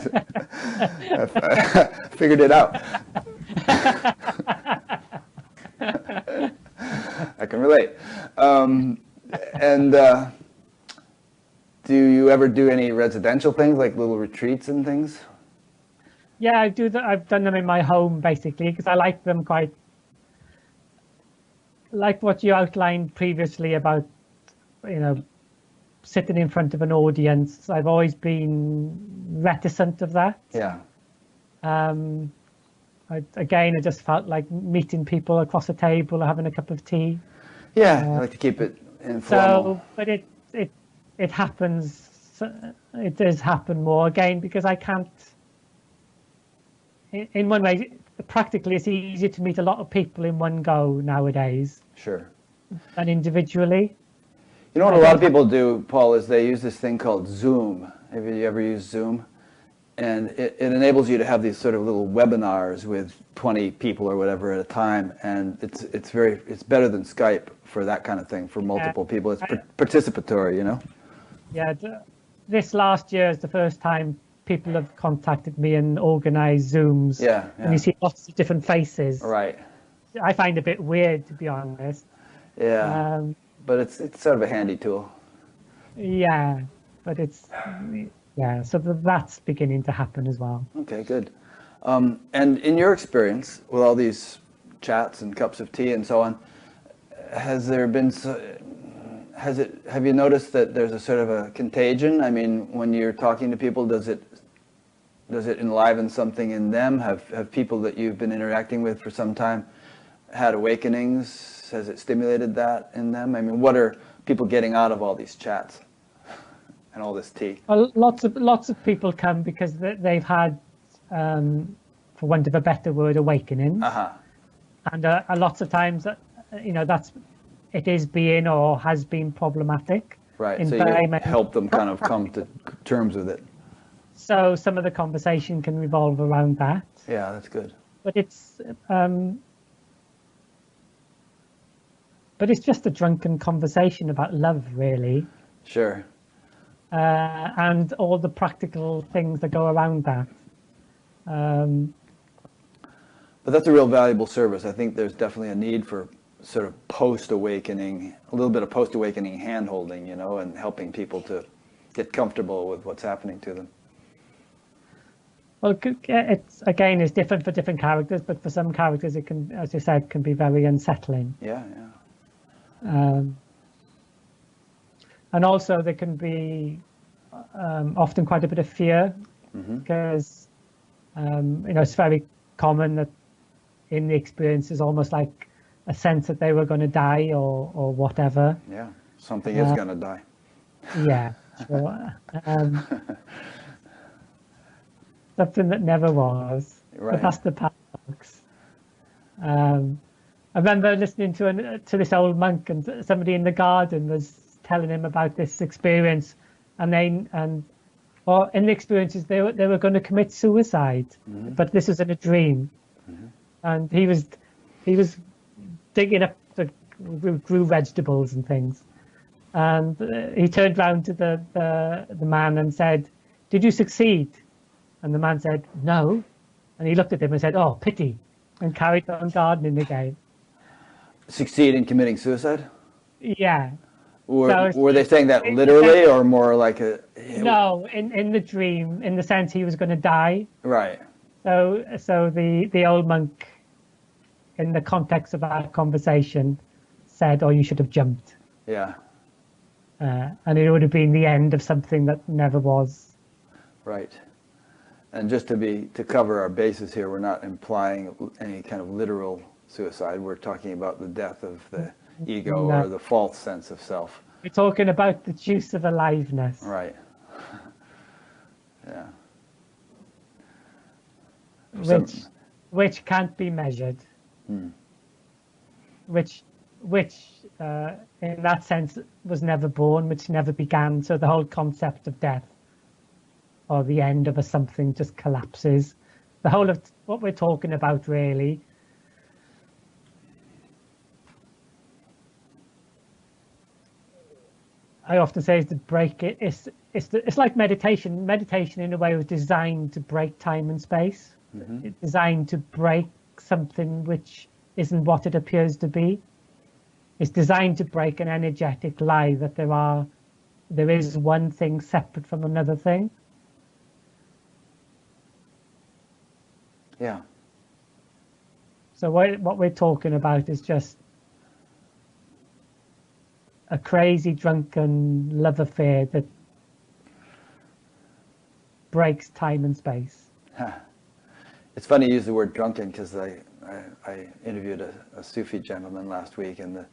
figured it out. I can relate. And do you ever do any residential things, like little retreats and things? Yeah, I do that. I've done them in my home basically because I like them quite. Like what you outlined previously about, sitting in front of an audience. I've always been reticent of that. Yeah. I just felt like meeting people across a table or having a cup of tea. Yeah, I like to keep it informal. So, but it happens. It does happen more again because I can't. In one way, practically, it's easier to meet a lot of people in one go nowadays Sure. than individually. You know what a lot of people do, Paul, is they use this thing called Zoom. Have you ever used Zoom? And it enables you to have these sort of little webinars with 20 people or whatever at a time, and it's better than Skype for that kind of thing, for multiple people. It's participatory, Yeah, this last year is the first time people have contacted me and organised Zooms. Yeah. And you see lots of different faces. Right. I find it a bit weird, to be honest. Yeah. But it's sort of a handy tool. Yeah, but so that's beginning to happen as well. Okay, good. And in your experience with all these chats and cups of tea and so on, have you noticed that there's a sort of a contagion? I mean, when you're talking to people, does it enliven something in them? Have people that you've been interacting with for some time had awakenings? Has it stimulated that in them? I mean, what are people getting out of all these chats and all this tea? Well, lots of people come because they've had, for want of a better word, awakenings. And lots of times, it is being or has been problematic. Right. So you help them kind of come to terms with it. So some of the conversation can revolve around that. Yeah, that's good. But it's just a drunken conversation about love, really. Sure. And all the practical things that go around that. But that's a real valuable service. I think there's definitely a need for sort of post-awakening, a little bit of post-awakening hand-holding, and helping people to get comfortable with what's happening to them. Well, it's different for different characters, but for some characters it can, as you said, can be very unsettling. Yeah. And also there can be often quite a bit of fear because it's very common that in the experience is almost like a sense that they were going to die or whatever. Yeah, something is going to die. Yeah, sure. Something that never was. Right. But that's the paradox. I remember listening to this old monk, and somebody in the garden was telling him about this experience, and in the experiences they were going to commit suicide, but this was in a dream, and he was digging up grew vegetables and things, and he turned round to the man and said, "Did you succeed?" And the man said, "No," and he looked at him and said, "Oh, pity," and carried on gardening again. Succeed in committing suicide? Yeah. Were they saying that literally, or more like a... No, in the dream, in the sense he was going to die. Right. So the old monk, in the context of our conversation, said, "Oh, you should have jumped." Yeah. And it would have been the end of something that never was. Right. And just to cover our bases here, we're not implying any kind of literal suicide. We're talking about the death of the ego or the false sense of self. We're talking about the juice of aliveness. Right. Yeah. Which can't be measured. Which in that sense was never born, which never began. So the whole concept of death or the end of a something just collapses. The whole of what we're talking about really I often say is to break it. It's like meditation. Meditation in a way was designed to break time and space. It's designed to break something which isn't what it appears to be. It's designed to break an energetic lie that there is one thing separate from another thing. Yeah. So what we're talking about is just a crazy, drunken love affair that breaks time and space. It's funny you use the word drunken, because I interviewed a Sufi gentleman last week, and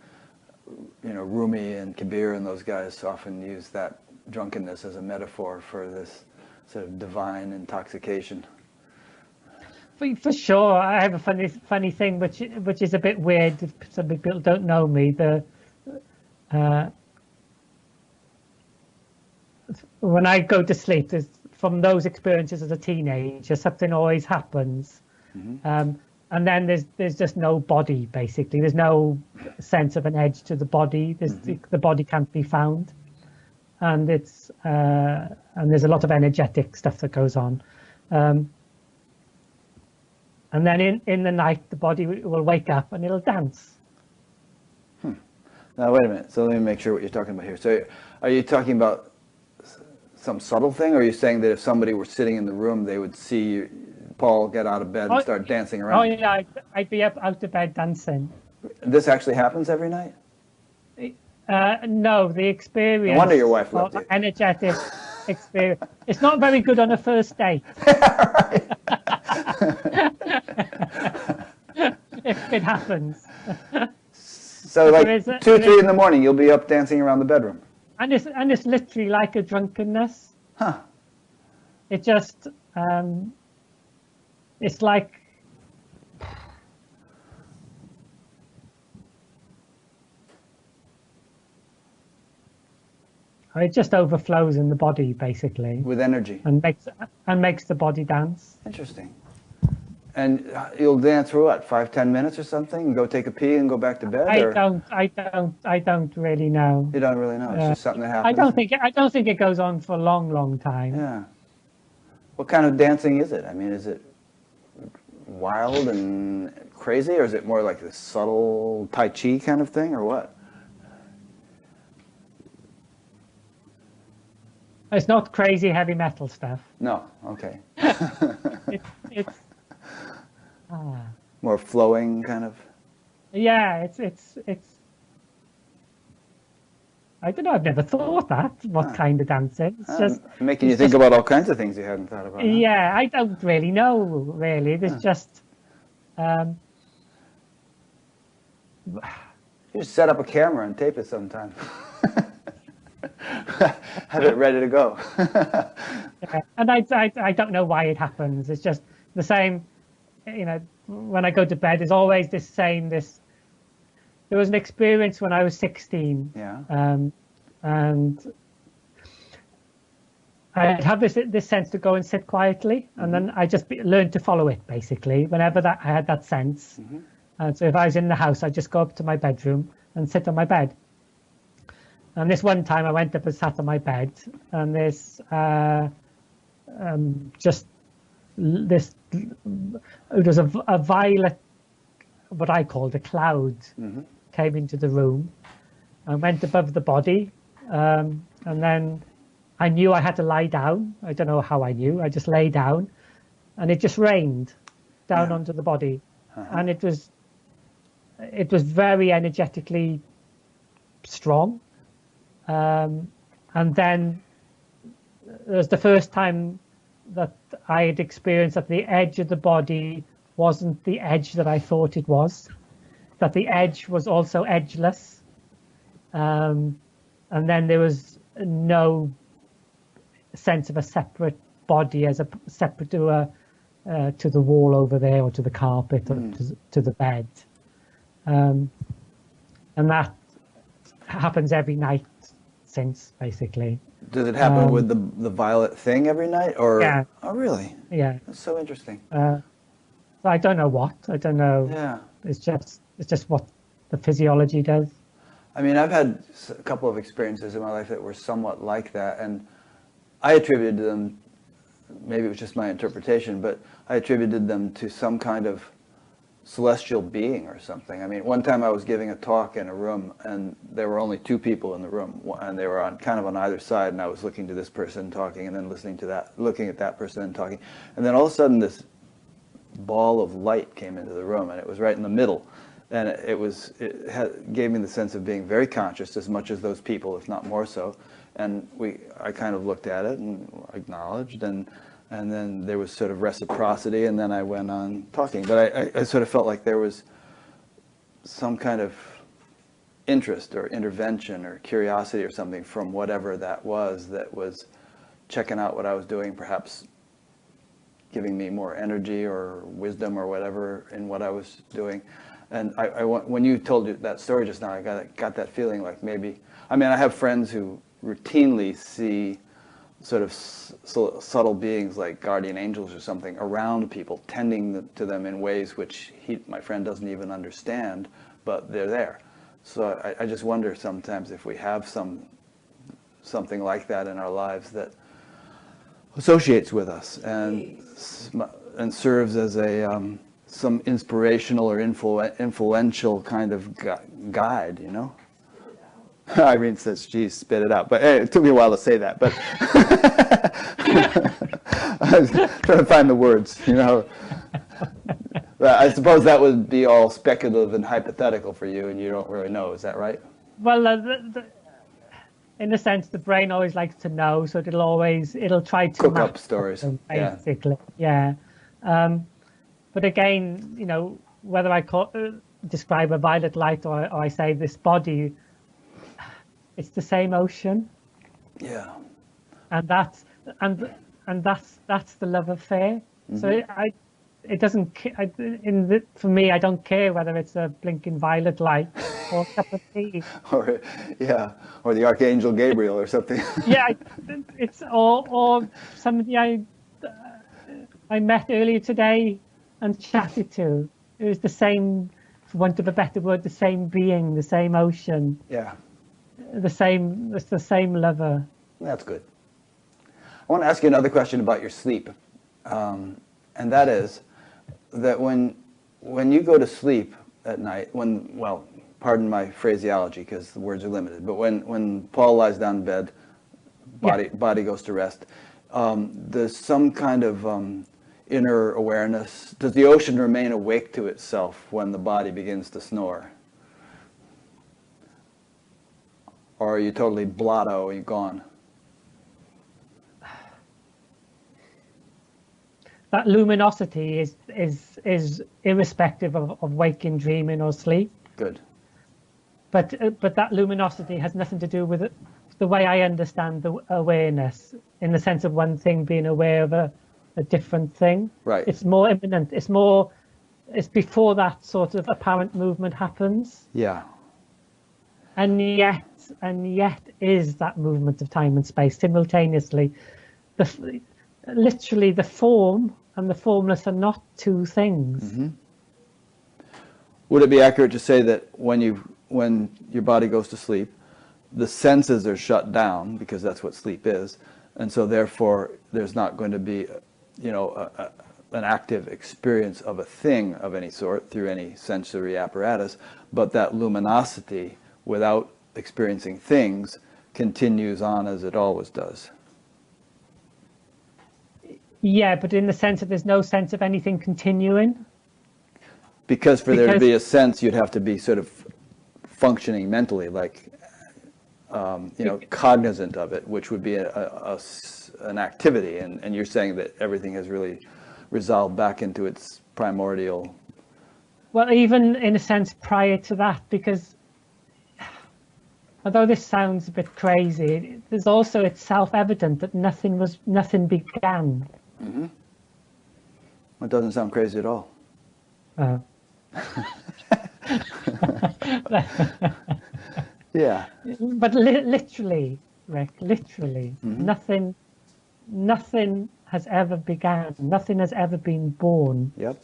Rumi and Kabir and those guys often use that drunkenness as a metaphor for this sort of divine intoxication. For sure, I have a funny thing, which is a bit weird if some people don't know me. When I go to sleep, from those experiences as a teenager, something always happens, and then there's just no body. Basically, there's no sense of an edge to the body. The body can't be found, and there's a lot of energetic stuff that goes on. And then in the night, the body will wake up and it'll dance. Now, wait a minute. So let me make sure what you're talking about here. So are you talking about some subtle thing, or are you saying that if somebody were sitting in the room, they would see Paul get out of bed and start dancing around? Oh, yeah, I'd be up out of bed dancing. This actually happens every night? No, the experience. No wonder your wife left you. Energetic experience. It's not very good on a first date. If it happens. So like 2-3 in the morning, you'll be up dancing around the bedroom. And it's literally like a drunkenness. Huh. It just it's like it just overflows in the body basically. With energy. And makes the body dance. Interesting. And you'll dance for what, 5-10 minutes or something, and go take a pee and go back to bed? I don't really know. You don't really know. It's just something that happens. I don't think it goes on for a long time. Yeah. What kind of dancing is it? I mean, is it wild and crazy, or is it more like this subtle Tai Chi kind of thing, or what? It's not crazy heavy metal stuff. No. Okay. It's more flowing kind of. Yeah, it's. I don't know. I've never thought that. What kind of dancing? It's just making you think about all kinds of things you hadn't thought about. Yeah, I don't really know. Really, there's just. You just set up a camera and tape it sometime. Have it ready to go. Yeah. And I don't know why it happens. It's just the same, when I go to bed, there's always this. There was an experience when I was 16. Yeah. And I'd have this sense to go and sit quietly, and then I just learned to follow it, basically, whenever I had that sense. And so if I was in the house, I'd just go up to my bedroom and sit on my bed. And this one time I went up and sat on my bed, and it was a violet, what I called a cloud, came into the room and went above the body. And then I knew I had to lie down. I don't know how I knew. I just lay down, and it just rained down onto the body. And it was very energetically strong. And then it was the first time that I had experienced that the edge of the body wasn't the edge that I thought it was, that the edge was also edgeless. And then there was no sense of a separate body as a separate to the wall over there, or to the carpet, or to the bed. And that happens every night since, basically. Does it happen with the violet thing every night, or? Yeah. Oh, really? Yeah. That's so interesting. So I don't know what. I don't know. Yeah. It's just what the physiology does. I mean, I've had a couple of experiences in my life that were somewhat like that, and I attributed them, maybe it was just my interpretation, but I attributed them to some kind of celestial being or something. I mean, one time I was giving a talk in a room, and there were only two people in the room, and they were kind of on either side, and I was looking to this person talking, and then looking at that person and talking, and then all of a sudden this ball of light came into the room, and it was right in the middle, and gave me the sense of being very conscious, as much as those people, if not more so. And I kind of looked at it and acknowledged, and then there was sort of reciprocity, and then I went on talking. But I sort of felt like there was some kind of interest or intervention or curiosity or something from whatever that was checking out what I was doing, perhaps giving me more energy or wisdom or whatever in what I was doing. And when you told that story just now, I got that feeling like maybe, I mean, I have friends who routinely see sort of subtle beings like guardian angels or something around people, tending to them in ways which my friend doesn't even understand, but they're there. So I just wonder sometimes if we have something like that in our lives that associates with us and serves as some inspirational or influential kind of guide, you know? Irene says, geez, spit it out. But hey, it took me a while to say that. But I was trying to find the words, you know. But I suppose that would be all speculative and hypothetical for you, and you don't really know. Is that right? Well, in a sense, the brain always likes to know, so it'll try to cook up stories, basically. Yeah. But again, you know, whether I describe a violet light or I say this body, it's the same ocean. Yeah. And that's the love affair. Mm-hmm. So it doesn't for me, I don't care whether it's a blinking violet light or a cup of tea. or the Archangel Gabriel or something. Yeah, it's or somebody I met earlier today and chatted to. It was the same, for want of a better word, the same being, the same ocean. Yeah. It's the same lover. That's good. I want to ask you another question about your sleep, and that is that when you go to sleep at night, pardon my phraseology because the words are limited, but when Paul lies down in bed, body goes to rest, there's some kind of inner awareness. Does the ocean remain awake to itself when the body begins to snore? Or are you totally blotto, you're gone? That luminosity is irrespective of waking, dreaming, or sleep. Good. but that luminosity has nothing to do with it, the way I understand the awareness, in the sense of one thing being aware of a different thing. Right. It's more imminent. It's before that sort of apparent movement happens. Yeah. And yet is that movement of time and space simultaneously. Literally, the form and the formless are not two things. Mm-hmm. Would it be accurate to say that when your body goes to sleep, the senses are shut down, because that's what sleep is, and so therefore there's not going to be, an active experience of a thing of any sort through any sensory apparatus, but that luminosity, without experiencing things, continues on as it always does? Yeah, but in the sense that there's no sense of anything continuing. Because there to be a sense, you'd have to be sort of functioning mentally, like, cognizant of it, which would be an activity. And you're saying that everything has really resolved back into its primordial. Well, even in a sense prior to that, because although this sounds a bit crazy, there's also, it's self-evident that nothing began. Mm-hmm. It doesn't sound crazy at all. Yeah. But literally, Rick, literally, Mm-hmm. nothing has ever began. Nothing has ever been born. Yep.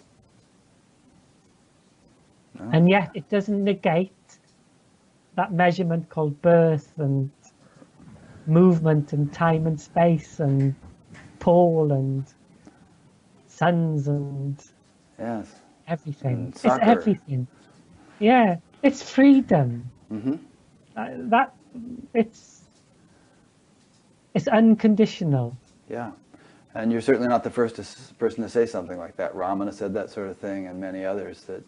No. And yet it doesn't negate that measurement called birth and movement and time and space and Paul and suns and Yes. everything. And It's soccer. everything. Yeah, it's freedom. Mm-hmm. It's unconditional. Yeah. And you're certainly not the first person to say something like that. Ramana said that sort of thing, and many others. That,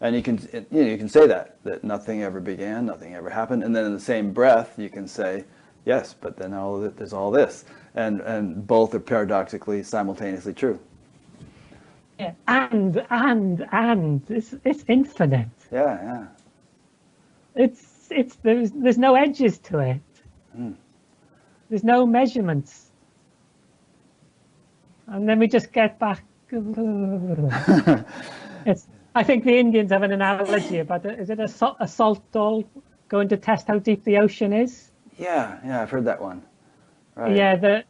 and you can say that nothing ever began, nothing ever happened, and then in the same breath you can say, yes, but then there's all this, and both are paradoxically simultaneously true. Yeah, and it's infinite. Yeah. There's no edges to it. Mm. There's no measurements. And then we just get back. I think the Indians have an analogy about it. Is it a salt doll going to test how deep the ocean is? Yeah, I've heard that one. Right. Yeah,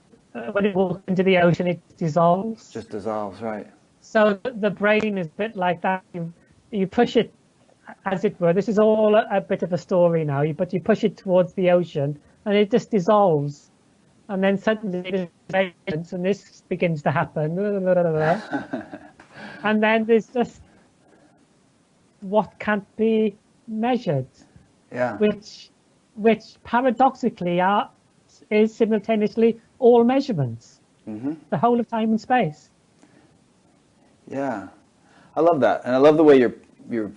when it walks into the ocean, it dissolves. Just dissolves, right. So the brain is a bit like that. You push it, as it were. This is all a bit of a story now, but you push it towards the ocean, and it just dissolves. And then suddenly there's and this begins to happen. And then there's just what can't be measured. Yeah. Which paradoxically is simultaneously all measurements. Mm-hmm. The whole of time and space. Yeah. I love that. And I love the way you're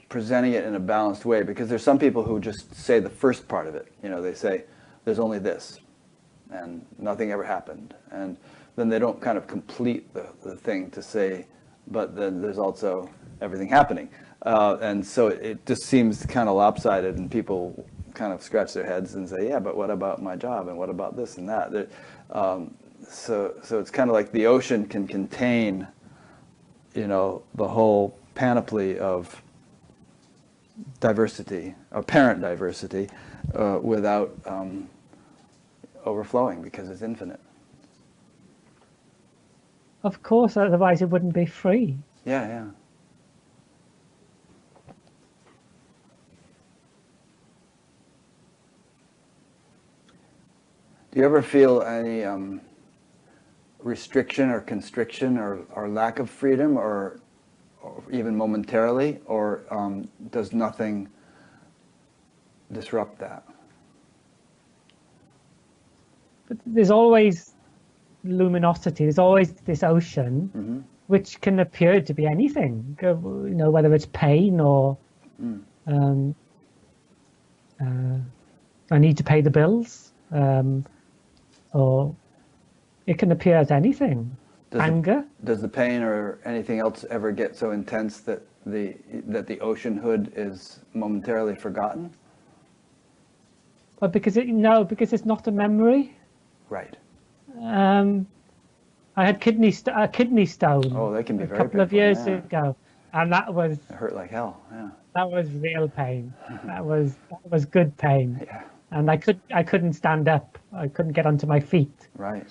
presenting it in a balanced way, because there's some people who just say the first part of it. They say there's only this and nothing ever happened. And then they don't kind of complete the thing to say, but then there's also everything happening. And so it just seems kind of lopsided, and people kind of scratch their heads and say, yeah, but what about my job? And what about this and that? So it's kind of like the ocean can contain, the whole panoply of diversity, apparent diversity, without overflowing, because it's infinite. Of course, otherwise it wouldn't be free. Yeah. Do you ever feel any restriction or constriction or lack of freedom, or even momentarily, or does nothing disrupt that? But there's always luminosity. There's always this ocean, which can appear to be anything. Whether it's pain or I need to pay the bills, or it can appear as anything. anger. Does the pain or anything else ever get so intense that the ocean hood is momentarily forgotten? But because because it's not a memory. Right. I had a kidney stone. Oh, that can be a very couple of painful, years yeah. ago, and that was It hurt like hell. Yeah. that was real pain. That was good pain, Yeah. and I couldn't stand up. I couldn't get onto my feet. Right.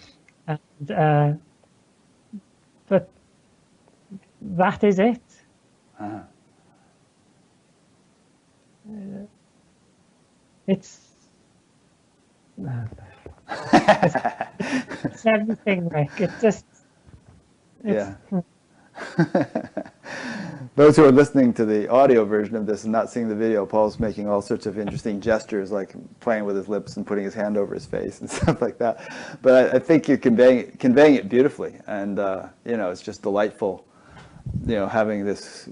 And but that is it. Uh-huh. It's it's everything, Rick. It's Yeah. Those who are listening to the audio version of this and not seeing the video, Paul's making all sorts of interesting gestures, like playing with his lips and putting his hand over his face and stuff like that. But I think you're conveying it beautifully, and it's just delightful, having this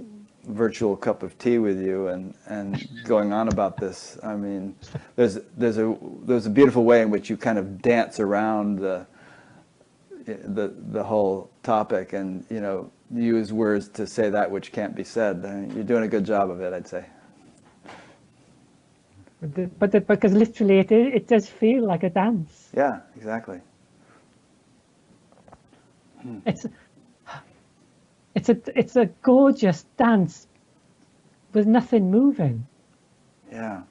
virtual cup of tea with you and going on about this. I mean, there's a beautiful way in which you kind of dance around the whole topic, and use words to say that which can't be said. I mean, you're doing a good job of it, I'd say. Because literally it does feel like a dance. Yeah, exactly. It's a gorgeous dance with nothing moving. Yeah.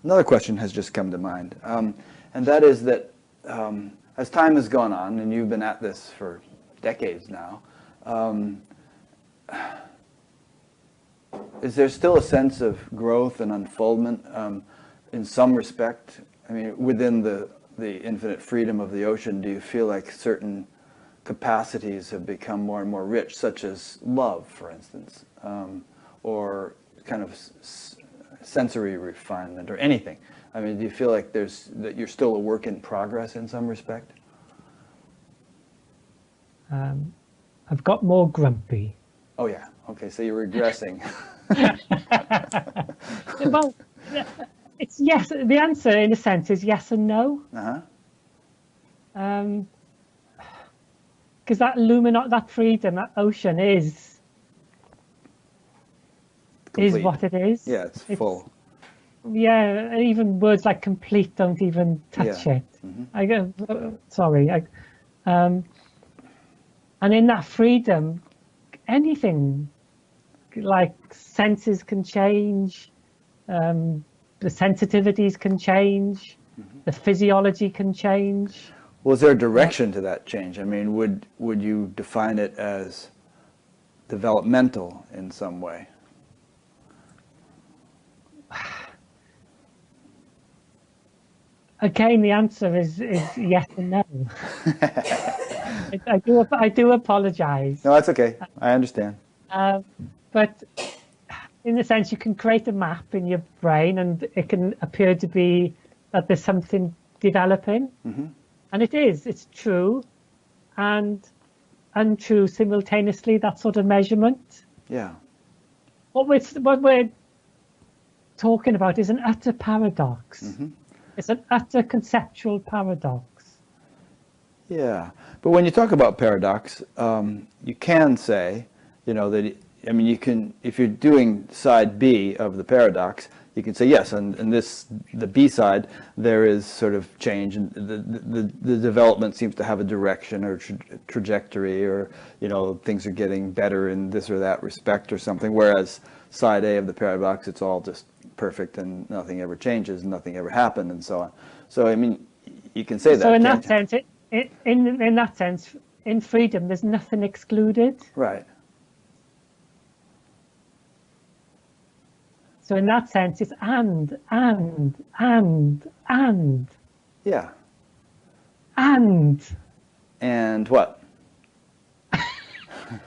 Another question has just come to mind, and that is that as time has gone on, and you've been at this for decades now, is there still a sense of growth and unfoldment in some respect? I mean, within the infinite freedom of the ocean, do you feel like certain capacities have become more and more rich, such as love, for instance, or kind of sensory refinement, or anything? I mean, do you feel like that you're still a work in progress in some respect? I've got more grumpy. Oh yeah. Okay, so you're regressing. Well, it's yes. The answer, in a sense, is yes and no. Uh-huh. Because that freedom, that ocean is Complete. what it is. Yeah, it's full. Yeah, even words like complete don't even touch Yeah. it. Mm-hmm. I go, sorry. And in that freedom, anything, like senses can change, the sensitivities can change, the physiology can change. Well, is there a direction to that change? I mean, would you define it as developmental in some way? Again, the answer is yes and no. I do apologize. No, that's okay. I understand. But in a sense, you can create a map in your brain, and it can appear to be that there's something developing, and it is. It's true, and untrue simultaneously. That sort of measurement. Yeah. What we're talking about is an utter paradox. It's an utter conceptual paradox. Yeah, but when you talk about paradox, you can say, that, I mean, you can, if you're doing side B of the paradox, you can say, yes, and the B side, there is sort of change, and the development seems to have a direction or trajectory, or, things are getting better in this or that respect or something, whereas side A of the paradox, it's all just perfect and nothing ever changes, and nothing ever happened, and so on. So, I mean, you can say that. So in that sense, in that sense, in freedom, there's nothing excluded. Right. So in that sense, it's and. Yeah. And what?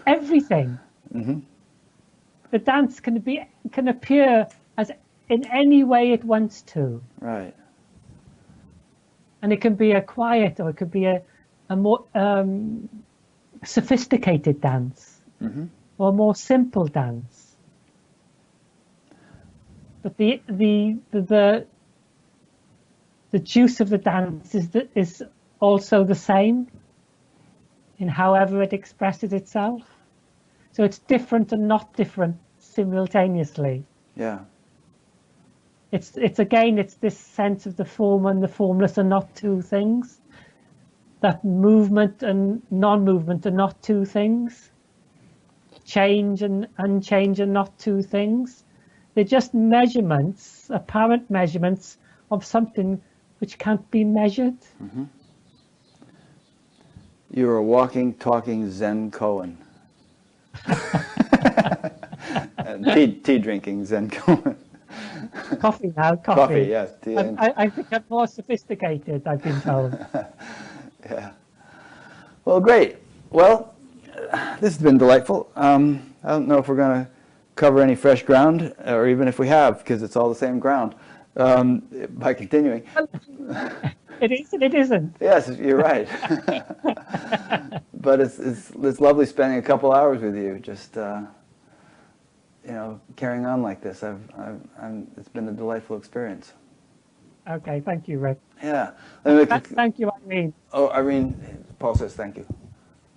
everything. The dance can appear as in any way it wants to. Right. And it can be a quiet, or it could be a more sophisticated dance, or a more simple dance. But the juice of the dance is also the same. in however it expresses itself. So it's different and not different simultaneously. Yeah. It's this sense of the form and the formless are not two things. That movement and non-movement are not two things. Change and unchange are not two things. They're just measurements, apparent measurements of something which can't be measured. Mm-hmm. You're a walking, talking Zen koan. And tea drinking Zen koan. Coffee now, Coffee, yes. Tea and... I've become more sophisticated, I've been told. Yeah. Well, great. Well, this has been delightful. I don't know if we're going to cover any fresh ground, or even if we have, because it's all the same ground, by continuing. It is and it isn't. Yes, you're right. But it's lovely spending a couple hours with you, just carrying on like this. It's been a delightful experience. Okay, thank you, Rick. Yeah. Thank you, Irene. Oh, Irene, Paul says thank you.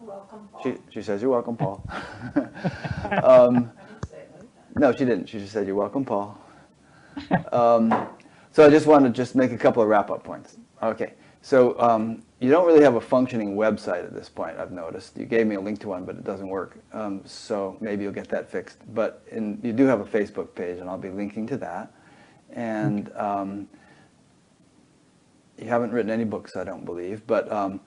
You're welcome, Paul. She says, you're welcome, Paul. No, she didn't. She just said, you're welcome, Paul. So I just want to make a couple of wrap-up points. Okay. So you don't really have a functioning website at this point, I've noticed. You gave me a link to one, but it doesn't work. So maybe you'll get that fixed. But you do have a Facebook page, and I'll be linking to that. And you haven't written any books, I don't believe. But I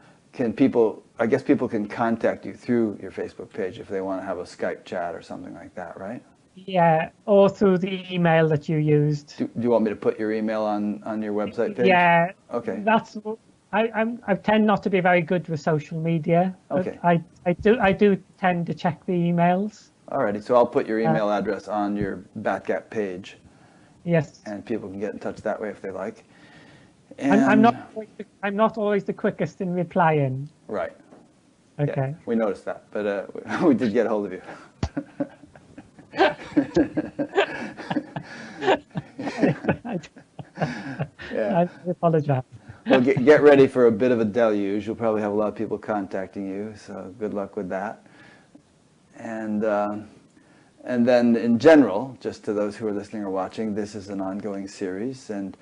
guess people can contact you through your Facebook page if they want to have a Skype chat or something like that, right? Yeah, or through the email that you used. Do you want me to put your email on your website page? Yeah. Okay. I tend not to be very good with social media. Okay. I do tend to check the emails. Alrighty, so I'll put your email address on your Batgap page. Yes. And people can get in touch that way if they like. And I'm not always the quickest in replying. Right. Okay. Yeah, we noticed that, but we did get a hold of you. Yeah. I apologize. Well, get ready for a bit of a deluge. You'll probably have a lot of people contacting you, so good luck with that. And then in general, just to those who are listening or watching, this is an ongoing series, and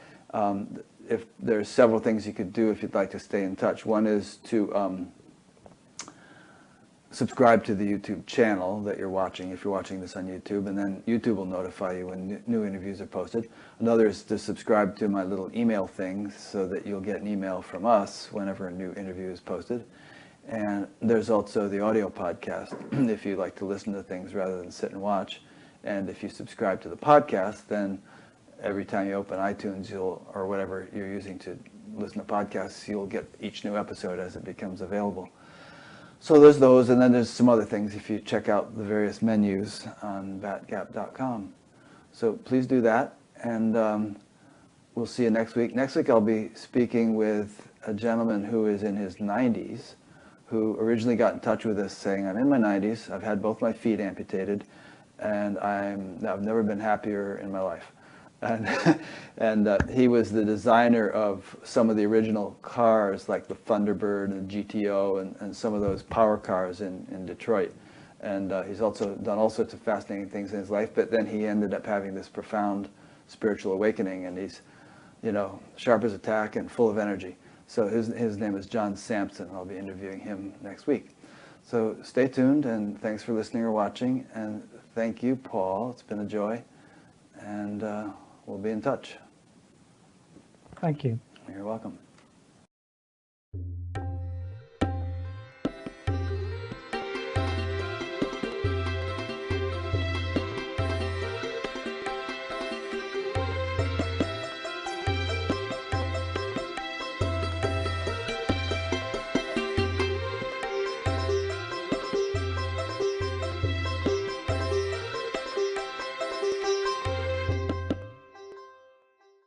if there's several things you could do if you'd like to stay in touch. One is to subscribe to the YouTube channel that you're watching, if you're watching this on YouTube, and then YouTube will notify you when new interviews are posted. Another is to subscribe to my little email thing so that you'll get an email from us whenever a new interview is posted. And there's also the audio podcast if you like to listen to things rather than sit and watch. And if you subscribe to the podcast, then every time you open iTunes or whatever you're using to listen to podcasts, you'll get each new episode as it becomes available. So there's those, and then there's some other things if you check out the various menus on batgap.com. So please do that, and we'll see you next week. Next week I'll be speaking with a gentleman who is in his 90s, who originally got in touch with us saying, I'm in my 90s, I've had both my feet amputated, and I've never been happier in my life. And he was the designer of some of the original cars, like the Thunderbird and the GTO and some of those power cars in Detroit. And he's also done all sorts of fascinating things in his life, but then he ended up having this profound spiritual awakening, and he's, sharp as a tack and full of energy. So his name is John Sampson. I'll be interviewing him next week. So stay tuned, and thanks for listening or watching. And thank you, Paul. It's been a joy. And we'll be in touch. Thank you. You're welcome.